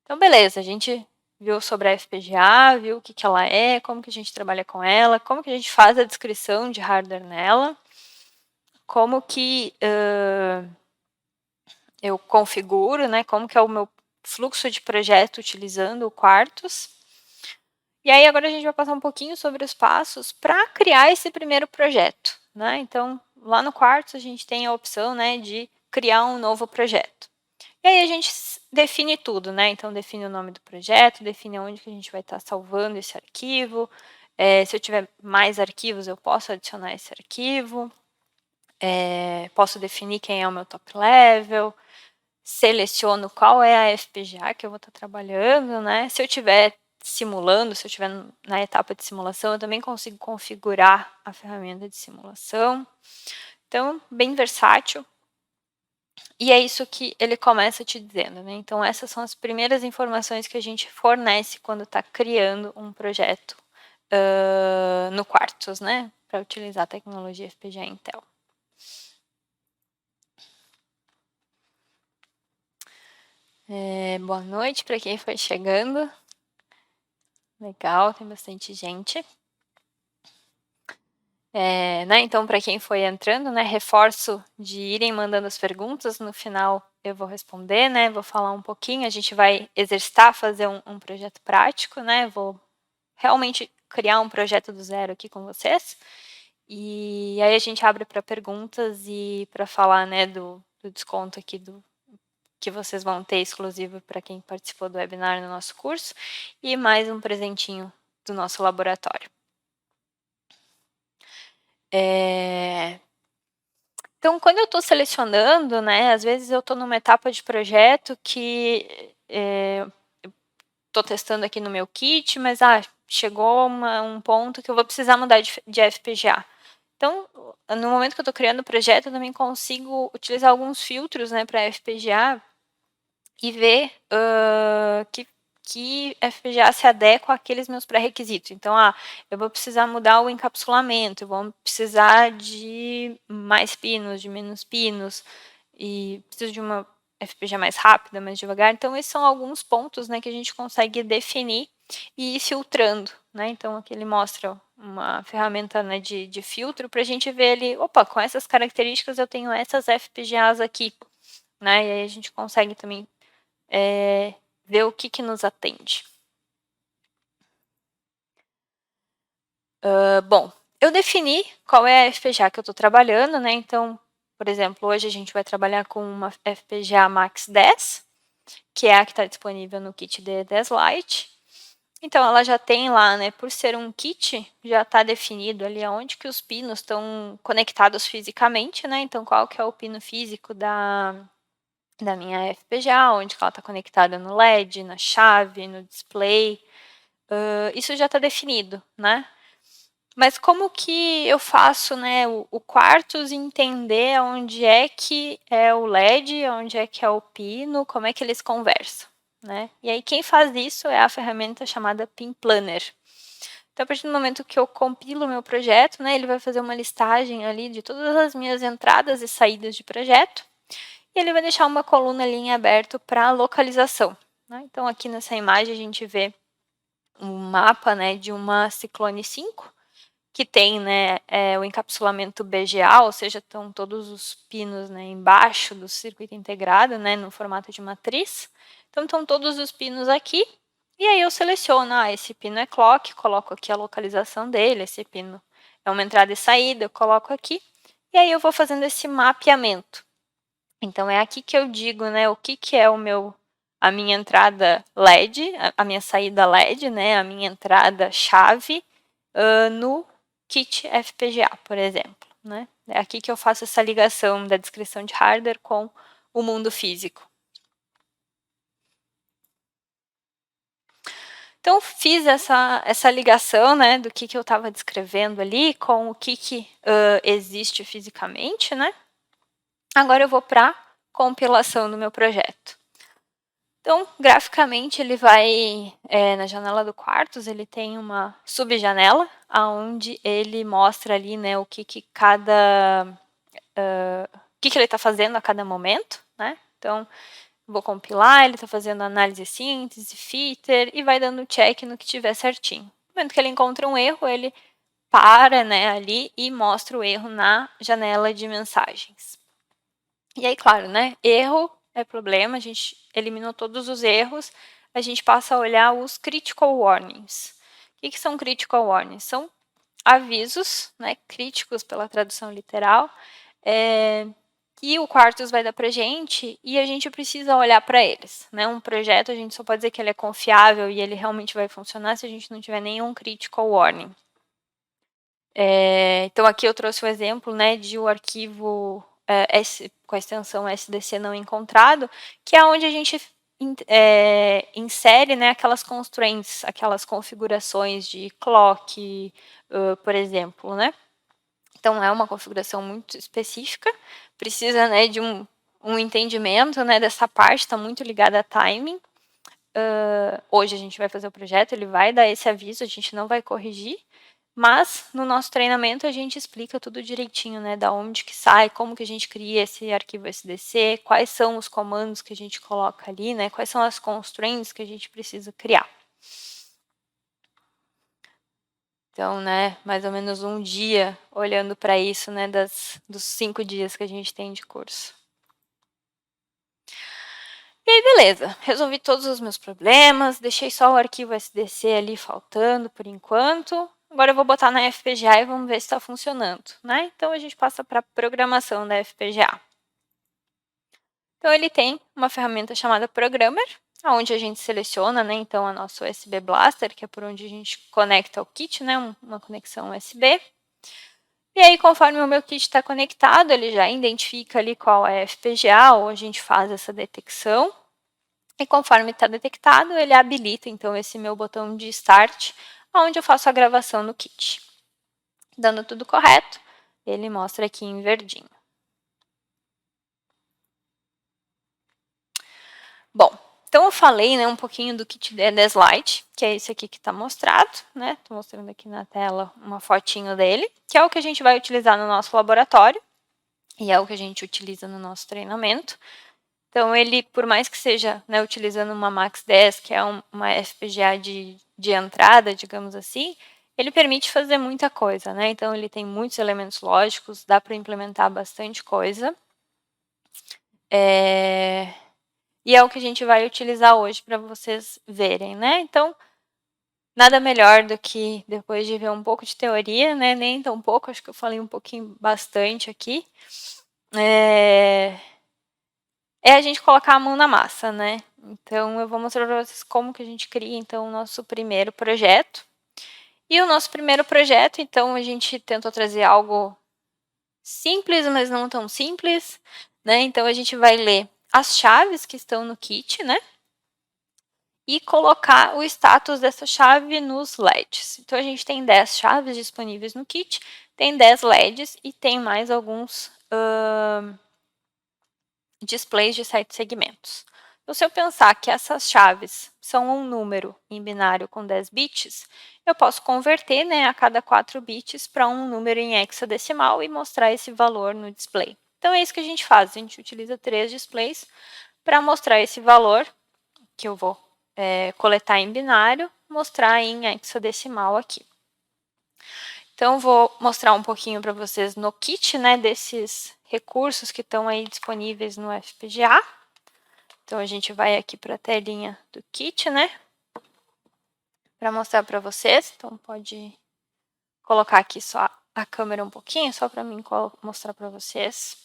Então, beleza, a gente viu sobre a FPGA, viu o que ela é, como que a gente trabalha com ela, como que a gente faz a descrição de hardware nela, como que eu configuro, né, como que é o meu fluxo de projeto utilizando o Quartus. E aí agora a gente vai passar um pouquinho sobre os passos para criar esse primeiro projeto, né? Então, lá no Quartus a gente tem a opção, né, de criar um novo projeto. E aí a gente define tudo, né? Então, define o nome do projeto, define onde que a gente vai estar salvando esse arquivo. Se eu tiver mais arquivos, eu posso adicionar esse arquivo. Posso definir quem é o meu top level. Seleciono qual é a FPGA que eu vou estar trabalhando, né? Se eu estiver simulando, se eu estiver na etapa de simulação, eu também consigo configurar a ferramenta de simulação. Então, bem versátil. E é isso que ele começa te dizendo, né? Então, essas são as primeiras informações que a gente fornece quando está criando um projeto no Quartus, né? Para utilizar a tecnologia FPGA Intel. Boa noite para quem foi chegando. Legal, tem bastante gente. Né? Então, para quem foi entrando, né, reforço de irem mandando as perguntas. No final, eu vou responder, né? Vou falar um pouquinho. A gente vai exercitar, fazer um projeto prático, né? Vou realmente criar um projeto do zero aqui com vocês. E aí a gente abre para perguntas e para falar, né, do desconto aqui que vocês vão ter exclusivo para quem participou do webinar no nosso curso e mais um presentinho do nosso laboratório. Então, quando eu estou selecionando, né, às vezes eu estou numa etapa de projeto que estou testando aqui no meu kit, mas chegou um ponto que eu vou precisar mudar de FPGA. Então, no momento que eu estou criando o projeto, eu também consigo utilizar alguns filtros, né, para FPGA e ver que FPGA se adequa àqueles meus pré-requisitos. Então, eu vou precisar mudar o encapsulamento, eu vou precisar de mais pinos, de menos pinos, e preciso de uma FPGA mais rápida, mais devagar. Então, esses são alguns pontos, né, que a gente consegue definir e ir filtrando, né? Então, aqui ele mostra uma ferramenta, né, de filtro para a gente ver ali, opa, com essas características eu tenho essas FPGAs aqui, né? E aí a gente consegue também ver o que nos atende. Bom, eu defini qual é a FPGA que eu estou trabalhando, né? Então, por exemplo, hoje a gente vai trabalhar com uma FPGA Max 10, que é a que está disponível no kit D10 Lite. Então, ela já tem lá, né, por ser um kit, já está definido ali aonde que os pinos estão conectados fisicamente, né? Então, qual que é o pino físico da minha FPGA, onde ela está conectada no LED, na chave, no display. Isso já está definido, né? Mas como que eu faço, né, o Quartus entender onde é que é o LED, onde é que é o pino, como é que eles conversam, né? E aí quem faz isso é a ferramenta chamada Pin Planner. Então, a partir do momento que eu compilo o meu projeto, né, ele vai fazer uma listagem ali de todas as minhas entradas e saídas de projeto, e ele vai deixar uma coluna ali em aberto para localização, né? Então, aqui nessa imagem a gente vê um mapa, né, de uma Ciclone 5, que tem, né, o encapsulamento BGA, ou seja, estão todos os pinos, né, embaixo do circuito integrado, né, no formato de matriz. Então, estão todos os pinos aqui, e aí eu seleciono, esse pino é clock, coloco aqui a localização dele, esse pino é uma entrada e saída, eu coloco aqui, e aí eu vou fazendo esse mapeamento. Então, é aqui que eu digo, né, o que é a minha entrada LED, a minha saída LED, né, a minha entrada chave no kit FPGA, por exemplo, né? É aqui que eu faço essa ligação da descrição de hardware com o mundo físico. Então, fiz essa ligação, né, do que eu estava descrevendo ali com o que existe fisicamente, né? Agora eu vou para a compilação do meu projeto. Então, graficamente, ele vai, na janela do Quartus, ele tem uma subjanela, onde ele mostra ali, né, o que ele está fazendo a cada momento, né? Então, vou compilar, ele está fazendo análise síntese, filter, e vai dando check no que tiver certinho. No momento que ele encontra um erro, ele para, né, ali e mostra o erro na janela de mensagens. E aí, claro, né, erro é problema, a gente eliminou todos os erros, a gente passa a olhar os critical warnings. O que são critical warnings? São avisos, né, críticos pela tradução literal, que o Quartus vai dar para a gente e a gente precisa olhar para eles. Né? Um projeto, a gente só pode dizer que ele é confiável e ele realmente vai funcionar se a gente não tiver nenhum critical warning. Então, aqui eu trouxe o exemplo, né, de o arquivo com a extensão SDC não encontrado, que é onde a gente insere, né, aquelas constraints, aquelas configurações de clock, por exemplo, né? Então, é uma configuração muito específica, precisa, né, de um entendimento, né, dessa parte, está muito ligada a timing. Hoje a gente vai fazer o projeto, ele vai dar esse aviso, a gente não vai corrigir, mas no nosso treinamento a gente explica tudo direitinho, né, da onde que sai, como que a gente cria esse arquivo SDC, quais são os comandos que a gente coloca ali, né, quais são as constraints que a gente precisa criar. Então, né, mais ou menos um dia olhando para isso, né, dos 5 dias que a gente tem de curso. E aí, beleza, resolvi todos os meus problemas, deixei só o arquivo SDC ali faltando por enquanto. Agora eu vou botar na FPGA e vamos ver se está funcionando, né? Então, a gente passa para a programação da FPGA. Então, ele tem uma ferramenta chamada Programmer, onde a gente seleciona, né, então, a nossa USB Blaster, que é por onde a gente conecta o kit, né, uma conexão USB. E aí, conforme o meu kit está conectado, ele já identifica ali qual é a FPGA, ou a gente faz essa detecção. E conforme está detectado, ele habilita, então, esse meu botão de Start, onde eu faço a gravação no kit. Dando tudo correto, ele mostra aqui em verdinho. Bom, então eu falei, né, um pouquinho do kit D10 Lite, que é esse aqui que está mostrado, né? Estou mostrando aqui na tela uma fotinho dele, que é o que a gente vai utilizar no nosso laboratório e é o que a gente utiliza no nosso treinamento. Então, ele, por mais que seja, né, utilizando uma Max 10, que é uma FPGA de entrada, digamos assim, ele permite fazer muita coisa, né? Então, ele tem muitos elementos lógicos, dá para implementar bastante coisa. E é o que a gente vai utilizar hoje para vocês verem, né? Então, nada melhor do que, depois de ver um pouco de teoria, né? Nem tão pouco, acho que eu falei um pouquinho bastante aqui. É a gente colocar a mão na massa, né? Então, eu vou mostrar para vocês como que a gente cria, então, o nosso primeiro projeto. E o nosso primeiro projeto, então, a gente tentou trazer algo simples, mas não tão simples, né? Então, a gente vai ler as chaves que estão no kit, né? E colocar o status dessa chave nos LEDs. Então, a gente tem 10 chaves disponíveis no kit, tem 10 LEDs e tem mais alguns displays de 7 segmentos. Então, se eu pensar que essas chaves são um número em binário com 10 bits, eu posso converter, né, a cada 4 bits para um número em hexadecimal e mostrar esse valor no display. Então, é isso que a gente faz. A gente utiliza 3 displays para mostrar esse valor, que eu vou coletar em binário, mostrar em hexadecimal aqui. Então, vou mostrar um pouquinho para vocês no kit, né, desses recursos que estão aí disponíveis no FPGA. Então, a gente vai aqui para a telinha do kit, né, para mostrar para vocês. Então, pode colocar aqui só a câmera um pouquinho, só para mim mostrar para vocês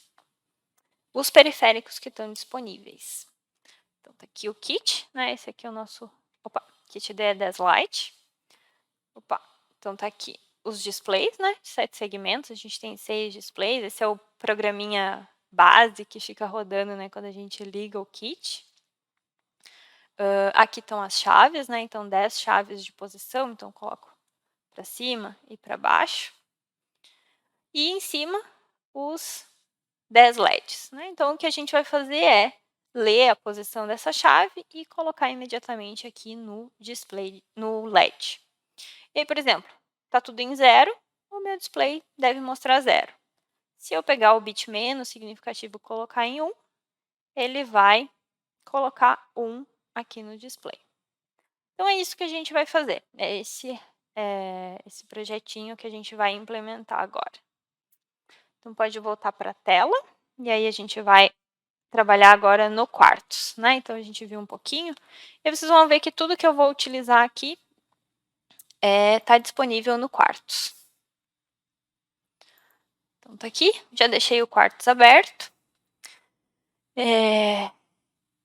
os periféricos que estão disponíveis. Então, tá aqui o kit, né, esse aqui é o nosso, kit D10 Lite. Então tá aqui os displays, né, 7 segmentos, a gente tem 6 displays, esse é o programinha base que fica rodando, né, quando a gente liga o kit. Aqui estão as chaves, né, então 10 chaves de posição, então coloco para cima e para baixo. E em cima, os 10 LEDs, né, então o que a gente vai fazer é ler a posição dessa chave e colocar imediatamente aqui no display, no LED. E aí, por exemplo, está tudo em 0, o meu display deve mostrar 0. Se eu pegar o bit menos significativo e colocar em 1, ele vai colocar 1 aqui no display. Então, é isso que a gente vai fazer. É esse projetinho que a gente vai implementar agora. Então, pode voltar para a tela. E aí, a gente vai trabalhar agora no Quartus, né? Então, a gente viu um pouquinho. E vocês vão ver que tudo que eu vou utilizar aqui está disponível no Quartus. Então, tá aqui. Já deixei o Quartus aberto.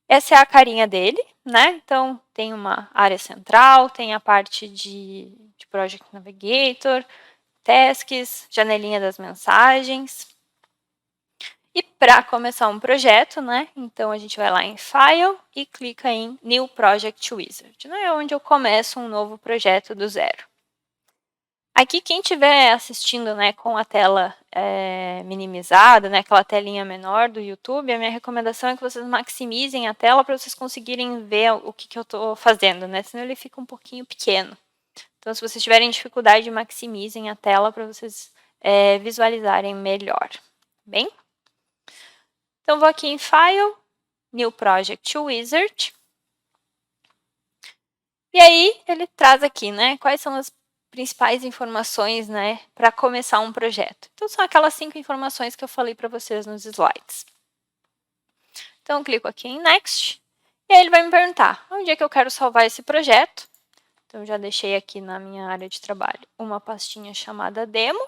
Essa é a carinha dele, né? Então, tem uma área central, tem a parte de Project Navigator, tasks, janelinha das mensagens. E para começar um projeto, né? Então, a gente vai lá em File e clica em New Project Wizard, né? É onde eu começo um novo projeto do zero. Aqui, quem estiver assistindo, né, com a tela minimizada, né, aquela telinha menor do YouTube, a minha recomendação é que vocês maximizem a tela para vocês conseguirem ver o que eu estou fazendo, né, senão ele fica um pouquinho pequeno. Então, se vocês tiverem dificuldade, maximizem a tela para vocês visualizarem melhor. Bem? Então, vou aqui em File, New Project Wizard. E aí, ele traz aqui, né, quais são as principais informações, né, para começar um projeto. Então, são aquelas 5 informações que eu falei para vocês nos slides. Então, eu clico aqui em Next, e aí ele vai me perguntar onde é que eu quero salvar esse projeto. Então, eu já deixei aqui na minha área de trabalho uma pastinha chamada Demo,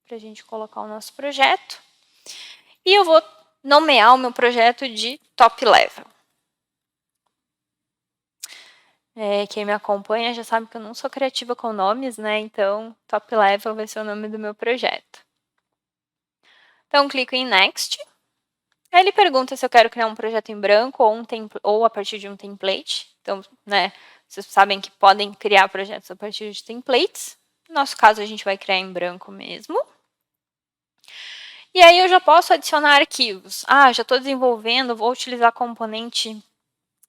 para a gente colocar o nosso projeto. E eu vou nomear o meu projeto de Top Level. Quem me acompanha já sabe que eu não sou criativa com nomes, né? Então, Top Level vai ser o nome do meu projeto. Então, clico em Next. Aí ele pergunta se eu quero criar um projeto em branco ou a partir de um template. Então, né, vocês sabem que podem criar projetos a partir de templates. No nosso caso, a gente vai criar em branco mesmo. E aí eu já posso adicionar arquivos. Já estou desenvolvendo, vou utilizar componente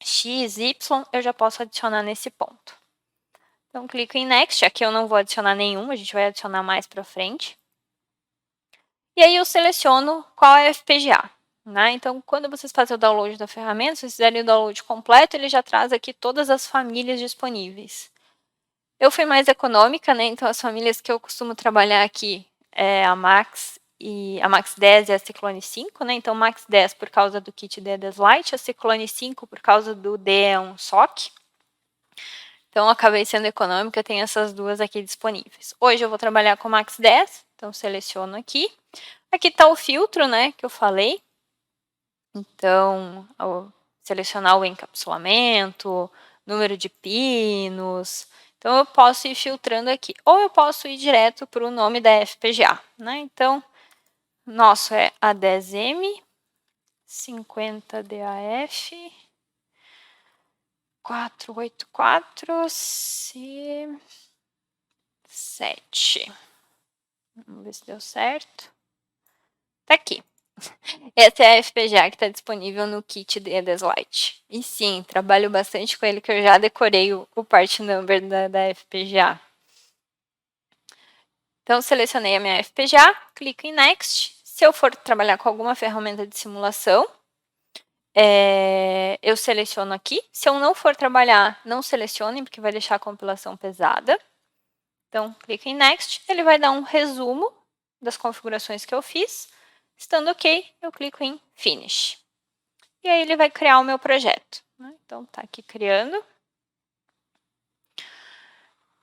X, Y, eu já posso adicionar nesse ponto. Então, clico em Next. Aqui eu não vou adicionar nenhum, a gente vai adicionar mais para frente. E aí eu seleciono qual é a FPGA. Né? Então, quando vocês fazem o download da ferramenta, se vocês fizerem o download completo, ele já traz aqui todas as famílias disponíveis. Eu fui mais econômica, né? Então as famílias que eu costumo trabalhar aqui é a Max a Max 10 e a Ciclone 5, né? Então Max 10 por causa do kit D10 Lite, a Ciclone 5 por causa do D1 SOC. Então acabei sendo econômica, tem essas duas aqui disponíveis. Hoje eu vou trabalhar com Max 10, então seleciono aqui. Aqui está o filtro, né, que eu falei. Então, ao selecionar o encapsulamento, número de pinos. Então, eu posso ir filtrando aqui. Ou eu posso ir direto para o nome da FPGA. Né? Então, nosso é A10M 50DAF 484 C7. Vamos ver se deu certo. Tá aqui. Essa é a FPGA que está disponível no kit D10 Lite. E sim, trabalho bastante com ele, que eu já decorei o part number da FPGA. Então, selecionei a minha FPGA, clico em Next. Se eu for trabalhar com alguma ferramenta de simulação, eu seleciono aqui. Se eu não for trabalhar, não selecione, porque vai deixar a compilação pesada. Então, clico em Next. Ele vai dar um resumo das configurações que eu fiz. Estando ok, eu clico em Finish. E aí ele vai criar o meu projeto. Né? Então, tá aqui criando.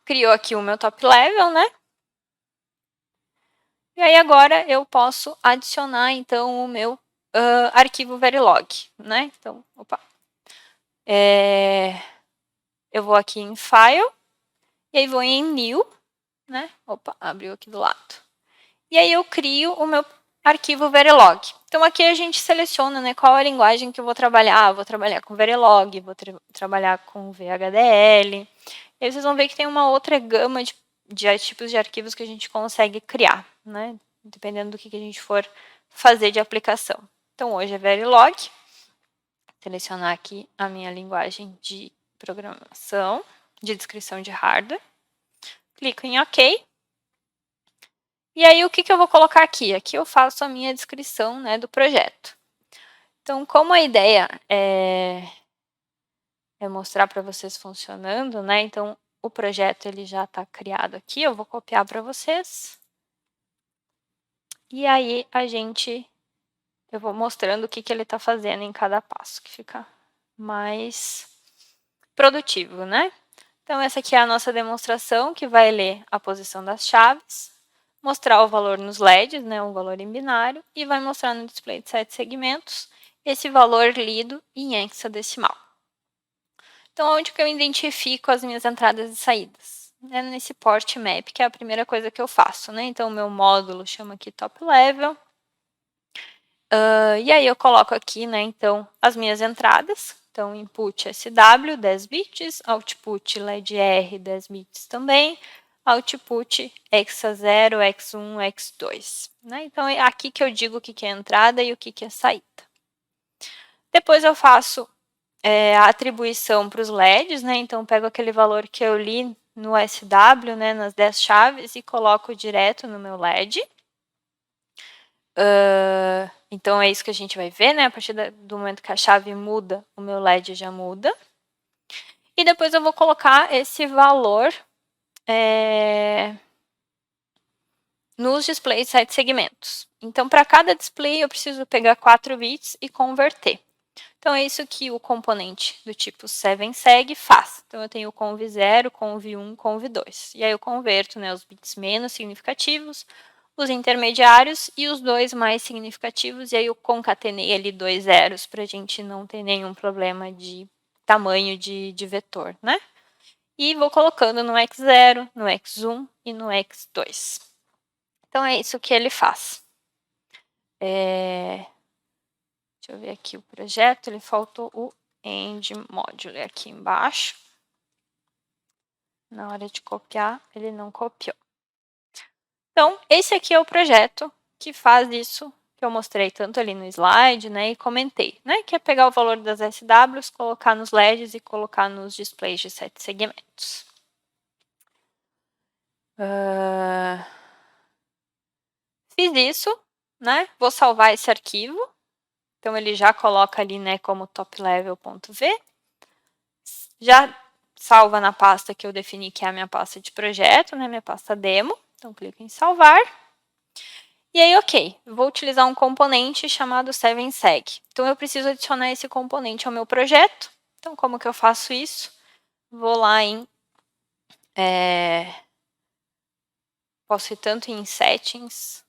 Criou aqui o meu top level, né? E aí agora eu posso adicionar, então, o meu arquivo Verilog, né? Então, eu vou aqui em File, e aí vou em New, né? Abriu aqui do lado. E aí eu crio o meu arquivo Verilog. Então, aqui a gente seleciona, né, qual a linguagem que eu vou trabalhar. Vou trabalhar com Verilog, vou trabalhar com VHDL. E aí vocês vão ver que tem uma outra gama de tipos de arquivos que a gente consegue criar, né? Dependendo do que a gente for fazer de aplicação. Então, hoje é Verilog. Selecionar aqui a minha linguagem de programação, de descrição de hardware. Clico em OK. E aí, o que eu vou colocar aqui? Aqui eu faço a minha descrição, né, do projeto. Então, como a ideia é mostrar para vocês funcionando, né? Então, o projeto ele já está criado aqui. Eu vou copiar para vocês. E aí, eu vou mostrando o que ele está fazendo em cada passo, que fica mais produtivo, né? Então, essa aqui é a nossa demonstração, que vai ler a posição das chaves, mostrar o valor nos LEDs, né, um valor em binário, e vai mostrar no display de 7 segmentos esse valor lido em hexadecimal. Então, onde que eu identifico as minhas entradas e saídas? É nesse port map, que é a primeira coisa que eu faço, né? Então, o meu módulo chama aqui top level. E aí eu coloco aqui, né, então, as minhas entradas. Então, input SW, 10 bits, output LED-R, 10 bits também, output hexa0, hex1, hex2. Né? Então, é aqui que eu digo o que é entrada e o que é saída. Depois eu faço a atribuição para os LEDs, né? Então, pego aquele valor que eu li no SW, né, nas 10 chaves, e coloco direto no meu LED. Então, é isso que a gente vai ver, né? A partir do momento que a chave muda, o meu LED já muda. E depois eu vou colocar esse valor nos displays de 7 segmentos. Então, para cada display, eu preciso pegar 4 bits e converter. Então, é isso que o componente do tipo 7seg faz. Então, eu tenho o conv0, conv1, conv2. E aí eu converto, né, os bits menos significativos, os intermediários e os dois mais significativos. E aí eu concatenei ali 2 zeros para a gente não ter nenhum problema de tamanho de vetor, né? E vou colocando no x0, no x1 e no x2. Então, é isso que ele faz. Deixa eu ver aqui o projeto, ele faltou o end module aqui embaixo. Na hora de copiar, ele não copiou. Então, esse aqui é o projeto que faz isso que eu mostrei tanto ali no slide, né, e comentei, né, que é pegar o valor das SWs, colocar nos LEDs e colocar nos displays de 7 segmentos. Fiz isso, né, vou salvar esse arquivo, então ele já coloca ali, né, como toplevel.v, já salva na pasta que eu defini que é a minha pasta de projeto, né, minha pasta demo, então clico em salvar. E aí, ok, vou utilizar um componente chamado 7seg. Então, eu preciso adicionar esse componente ao meu projeto. Então, como que eu faço isso? Vou lá em... posso ir tanto em Settings...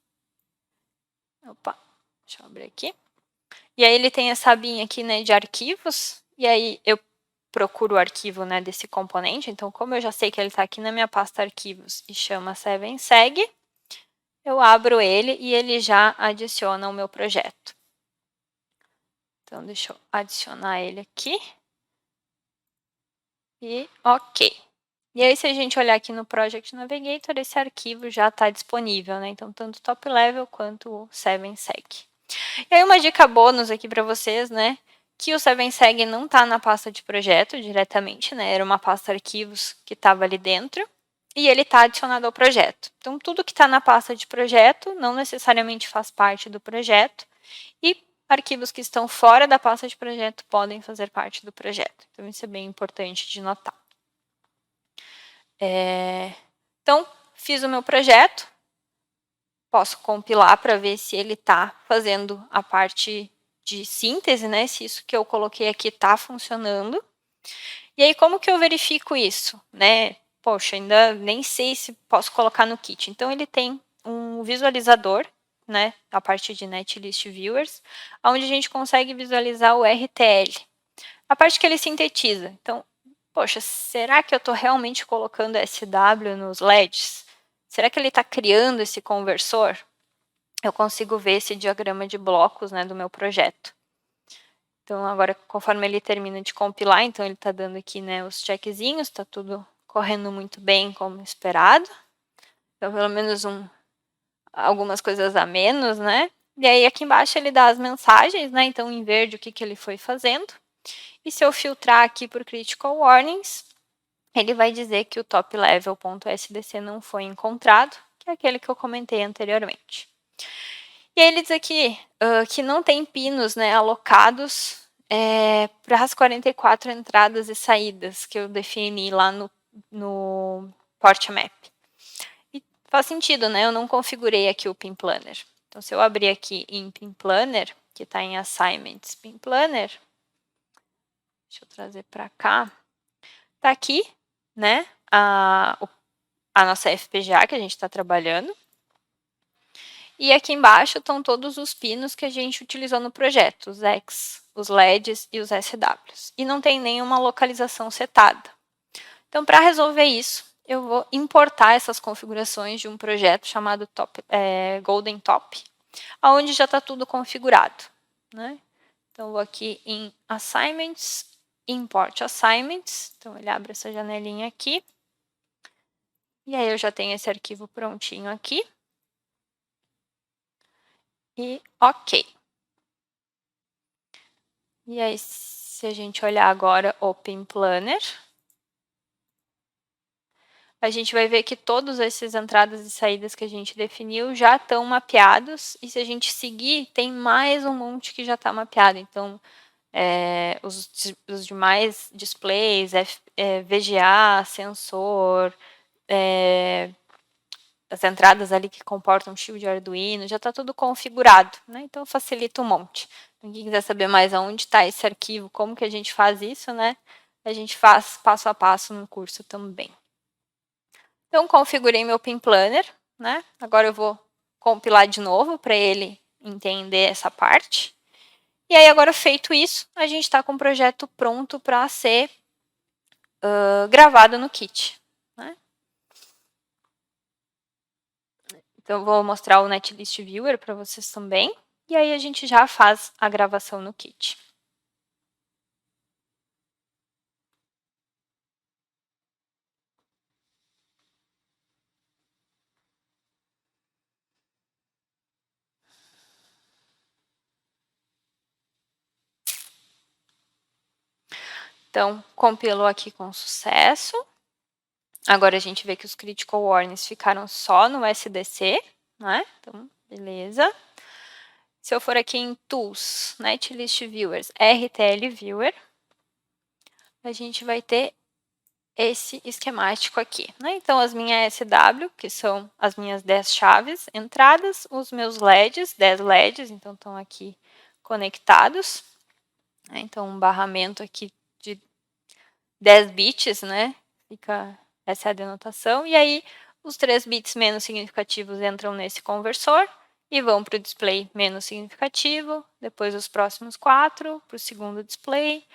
Opa, deixa eu abrir aqui. E aí, ele tem essa abinha aqui, né, de arquivos. E aí, eu procuro o arquivo, né, desse componente. Então, como eu já sei que ele está aqui na minha pasta arquivos e chama 7seg, eu abro ele e ele já adiciona o meu projeto. Então, deixa eu adicionar ele aqui. E ok. E aí, se a gente olhar aqui no Project Navigator, esse arquivo já está disponível, né? Então, tanto o top level quanto o 7seg. E aí, uma dica bônus aqui para vocês, né? Que o 7seg não está na pasta de projeto diretamente, né? Era uma pasta arquivos que estava ali dentro. E ele está adicionado ao projeto. Então, tudo que está na pasta de projeto não necessariamente faz parte do projeto. E arquivos que estão fora da pasta de projeto podem fazer parte do projeto. Então, isso é bem importante de notar. Então, fiz o meu projeto. Posso compilar para ver se ele está fazendo a parte de síntese, né? Se isso que eu coloquei aqui está funcionando. E aí, como que eu verifico isso, né? Poxa, ainda nem sei se posso colocar no kit. Então, ele tem um visualizador, né? A partir de Netlist Viewers, onde a gente consegue visualizar o RTL. A parte que ele sintetiza. Então, poxa, será que eu estou realmente colocando SW nos LEDs? Será que ele está criando esse conversor? Eu consigo ver esse diagrama de blocos, né, do meu projeto. Então, agora, conforme ele termina de compilar, então ele está dando aqui, né, os checkzinhos, está tudo correndo muito bem como esperado. Então, pelo menos algumas coisas a menos, né? E aí, aqui embaixo, ele dá as mensagens, né? Então, em verde, o que ele foi fazendo. E se eu filtrar aqui por Critical Warnings, ele vai dizer que o toplevel.sdc não foi encontrado, que é aquele que eu comentei anteriormente. E aí ele diz aqui que não tem pinos, né, alocados para as 44 entradas e saídas que eu defini lá no Port Map. E faz sentido, né? Eu não configurei aqui o Pin Planner. Então, se eu abrir aqui em Pin Planner, que está em Assignments Pin Planner, deixa eu trazer para cá. Está aqui, né, a nossa FPGA que a gente está trabalhando. E aqui embaixo estão todos os pinos que a gente utilizou no projeto, os X, os LEDs e os SWs. E não tem nenhuma localização setada. Então, para resolver isso, eu vou importar essas configurações de um projeto chamado Golden Top, onde já está tudo configurado, né? Então, vou aqui em Assignments, Import Assignments. Então, ele abre essa janelinha aqui. E aí, eu já tenho esse arquivo prontinho aqui. E ok. E aí, se a gente olhar agora o Pin Planner, a gente vai ver que todas essas entradas e saídas que a gente definiu já estão mapeados. E se a gente seguir, tem mais um monte que já está mapeado. Então, os demais displays, VGA, sensor, as entradas ali que comportam chip de Arduino, já está tudo configurado, né? Então, facilita um monte. Quem quiser saber mais aonde está esse arquivo, como que a gente faz isso, né? A gente faz passo a passo no curso também. Então, configurei meu Pin Planner, né? Agora eu vou compilar de novo para ele entender essa parte. E aí, agora feito isso, a gente está com o projeto pronto para ser gravado no kit, né? Então, vou mostrar o Netlist Viewer para vocês também. E aí, a gente já faz a gravação no kit. Então, compilou aqui com sucesso. Agora a gente vê que os critical warnings ficaram só no SDC, né? Então, beleza. Se eu for aqui em Tools, Netlist Viewers, RTL Viewer, a gente vai ter esse esquemático aqui, né? Então, as minhas SW, que são as minhas 10 chaves entradas, os meus LEDs, 10 LEDs, então estão aqui conectados. Né? Então, um barramento aqui de 10 bits, né? Essa é a denotação. E aí, os 3 bits menos significativos entram nesse conversor e vão para o display menos significativo. Depois, os próximos 4 para o segundo display.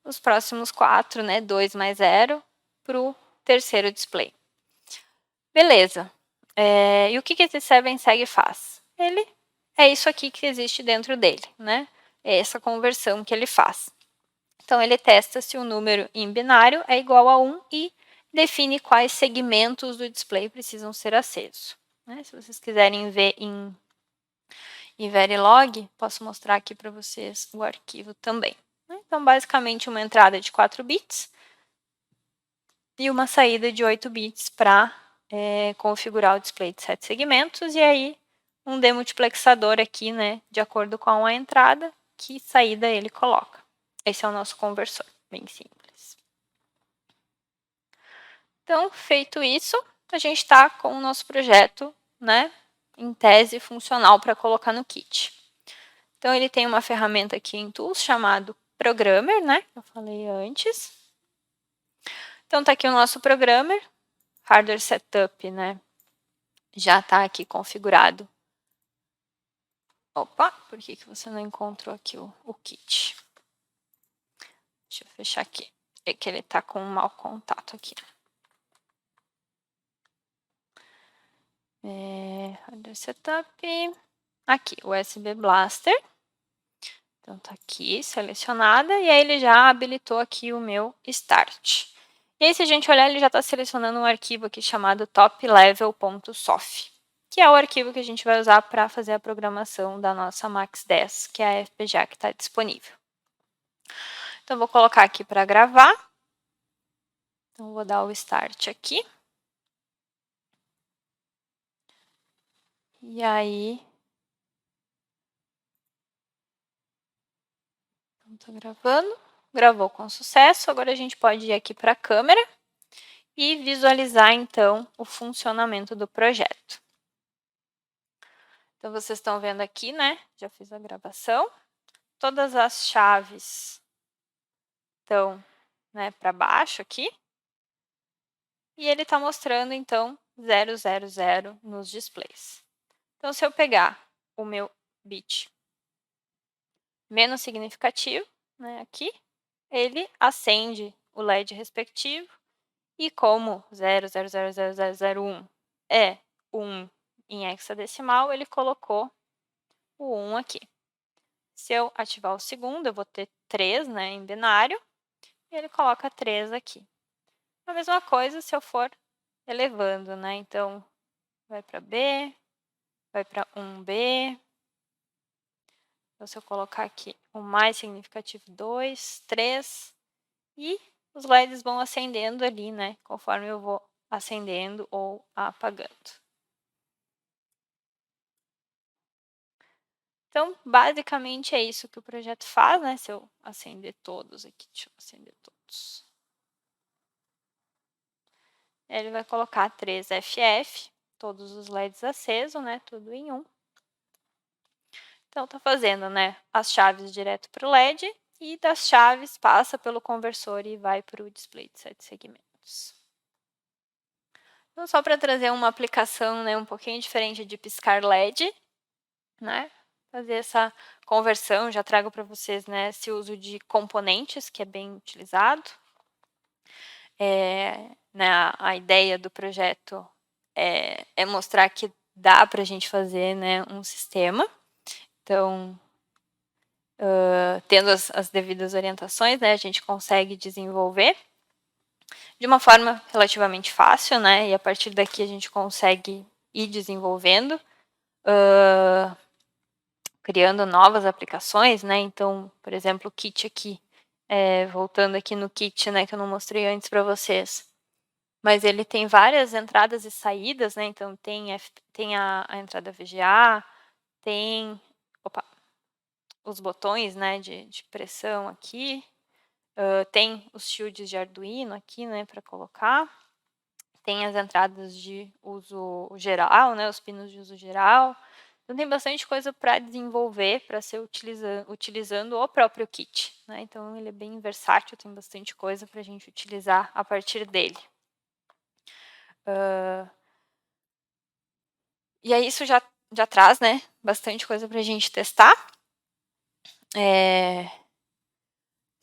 Os próximos 4, né? 2 mais 0 para o terceiro display. Beleza. E o que esse 7segue faz? Ele é isso aqui que existe dentro dele, né? É essa conversão que ele faz. Então, ele testa se o número em binário é igual a 1 e define quais segmentos do display precisam ser acesos. Né? Se vocês quiserem ver em Verilog, posso mostrar aqui para vocês o arquivo também. Então, basicamente, uma entrada de 4 bits e uma saída de 8 bits para configurar o display de 7 segmentos. E aí, um demultiplexador aqui, né, de acordo com a entrada, que saída ele coloca. Esse é o nosso conversor, bem simples. Então, feito isso, a gente está com o nosso projeto, né, em tese funcional para colocar no kit. Então, ele tem uma ferramenta aqui em Tools chamado Programmer, né, que eu falei antes. Então, está aqui o nosso Programmer, Hardware Setup, né, já está aqui configurado. Opa, por que você não encontrou aqui o kit? Deixa eu fechar aqui. É que ele está com um mau contato aqui. Hardware Setup. Aqui, USB Blaster. Então, tá aqui selecionada. E aí, ele já habilitou aqui o meu Start. E aí, se a gente olhar, ele já está selecionando um arquivo aqui chamado toplevel.sof, que é o arquivo que a gente vai usar para fazer a programação da nossa Max 10, que é a FPGA que está disponível. Então, vou colocar aqui para gravar. Então, vou dar o Start aqui. E aí... Estou gravando. Gravou com sucesso. Agora a gente pode ir aqui para a câmera e visualizar, então, o funcionamento do projeto. Então, vocês estão vendo aqui, né? Já fiz a gravação. Todas as chaves estão, né, para baixo aqui. E ele está mostrando, então, 000 nos displays. Então, se eu pegar o meu bit menos significativo, né, aqui, ele acende o LED respectivo. E como 0,0000001 é 1 em hexadecimal, ele colocou o 1 aqui. Se eu ativar o segundo, eu vou ter 3, né, em binário, e ele coloca 3 aqui. A mesma coisa se eu for elevando, né? Então, vai para B, vai para 1B. Então, se eu colocar aqui o mais significativo, 2, 3, e os LEDs vão acendendo ali, né? Conforme eu vou acendendo ou apagando. Então, basicamente é isso que o projeto faz, né? Se eu acender todos aqui, deixa eu acender todos. Ele vai colocar 3 FF, todos os LEDs acesos, né? Tudo em um. Então, tá fazendo, né? As chaves direto para o LED e das chaves passa pelo conversor e vai para o display de 7 segmentos. Então, só para trazer uma aplicação, né, um pouquinho diferente de piscar LED, né? Fazer essa conversão, já trago para vocês, né, esse uso de componentes, que é bem utilizado. Né, a ideia do projeto é mostrar que dá para a gente fazer, né, um sistema. Então, tendo as devidas orientações, né, a gente consegue desenvolver de uma forma relativamente fácil, né, e a partir daqui a gente consegue ir desenvolvendo, criando novas aplicações, né? Então, por exemplo, o kit aqui voltando aqui no kit, né, que eu não mostrei antes para vocês. Mas ele tem várias entradas e saídas, né? Então tem a entrada VGA, tem os botões, né, de pressão aqui, tem os shields de Arduino aqui, né, para colocar. Tem as entradas de uso geral, né, os pinos de uso geral. Então tem bastante coisa para desenvolver, para ser utilizando o próprio kit, né? Então ele é bem versátil, tem bastante coisa para a gente utilizar a partir dele. E aí isso já traz, né, bastante coisa para a gente testar.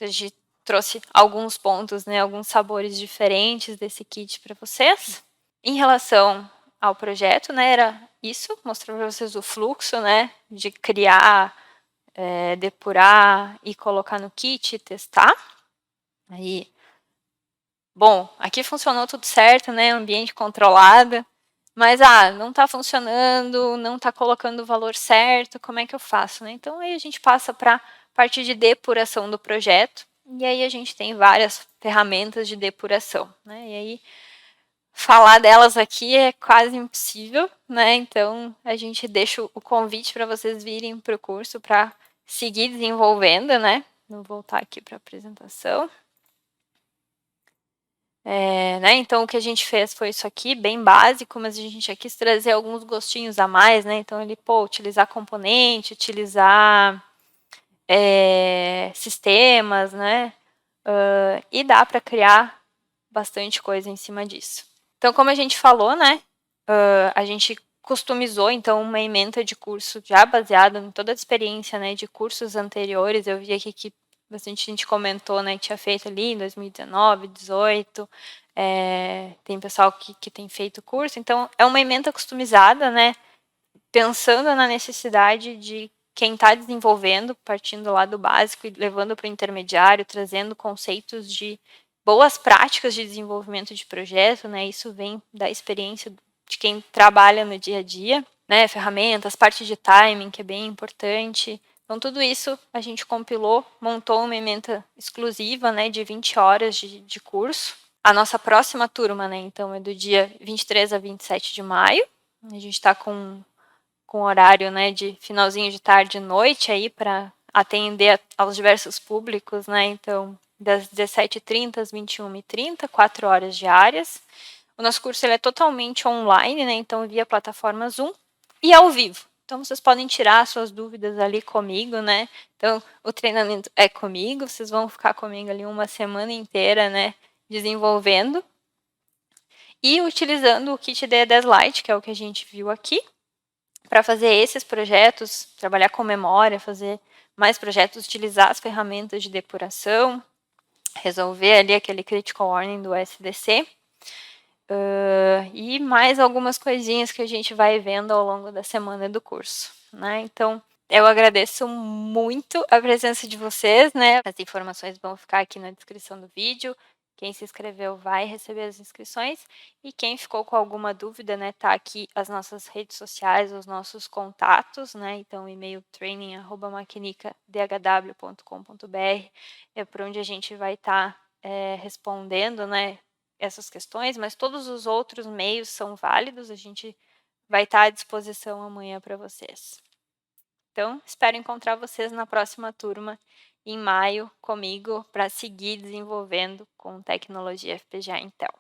A gente trouxe alguns pontos, né, alguns sabores diferentes desse kit para vocês. Em relação ao projeto, né, era isso, mostrar para vocês o fluxo, né, de criar, depurar e colocar no kit e testar. Aí, bom, aqui funcionou tudo certo, né, ambiente controlado, mas, não está funcionando, não está colocando o valor certo, como é que eu faço, né? Então, aí a gente passa para a parte de depuração do projeto, e aí a gente tem várias ferramentas de depuração, né? E aí, falar delas aqui é quase impossível, né? Então, a gente deixa o convite para vocês virem para o curso para seguir desenvolvendo, né? Vou voltar aqui para a apresentação. Né? Então, o que a gente fez foi isso aqui, bem básico, mas a gente já quis trazer alguns gostinhos a mais, né? Então, utilizar componente, utilizar sistemas, né? E dá para criar bastante coisa em cima disso. Então, como a gente falou, né? A gente customizou, então, uma ementa de curso já baseada em toda a experiência, né, de cursos anteriores. Eu vi aqui que bastante gente comentou, né, que tinha feito ali em 2019, 2018. Tem pessoal que tem feito curso. Então, é uma ementa customizada, né, pensando na necessidade de quem está desenvolvendo, partindo lá do básico e levando para o intermediário, trazendo conceitos de boas práticas de desenvolvimento de projeto, né? Isso vem da experiência de quem trabalha no dia a dia, né? Ferramentas, parte de timing, que é bem importante. Então, tudo isso a gente compilou, montou uma ementa exclusiva, né, de 20 horas de curso. A nossa próxima turma, né, então, é do dia 23 a 27 de maio. A gente está com horário, né, de finalzinho de tarde e noite aí para atender aos diversos públicos, né? Então, das 17h30 às 21h30, 4 horas diárias. O nosso curso ele é totalmente online, né? Então, via plataforma Zoom e ao vivo. Então, vocês podem tirar suas dúvidas ali comigo, né? Então, o treinamento é comigo, vocês vão ficar comigo ali uma semana inteira, né? Desenvolvendo e utilizando o kit de Lite, que é o que a gente viu aqui, para fazer esses projetos, trabalhar com memória, fazer mais projetos, utilizar as ferramentas de depuração, resolver ali aquele critical warning do SDC, e mais algumas coisinhas que a gente vai vendo ao longo da semana do curso, né? Então, eu agradeço muito a presença de vocês, né? As informações vão ficar aqui na descrição do vídeo. Quem se inscreveu vai receber as inscrições. E quem ficou com alguma dúvida, né, tá aqui as nossas redes sociais, os nossos contatos, né? Então, e-mail training@maquinicadhw.com.br é por onde a gente vai estar respondendo, né, essas questões, mas todos os outros meios são válidos. A gente vai estar à disposição amanhã para vocês. Então, espero encontrar vocês na próxima turma, em maio, comigo, para seguir desenvolvendo com tecnologia FPGA Intel.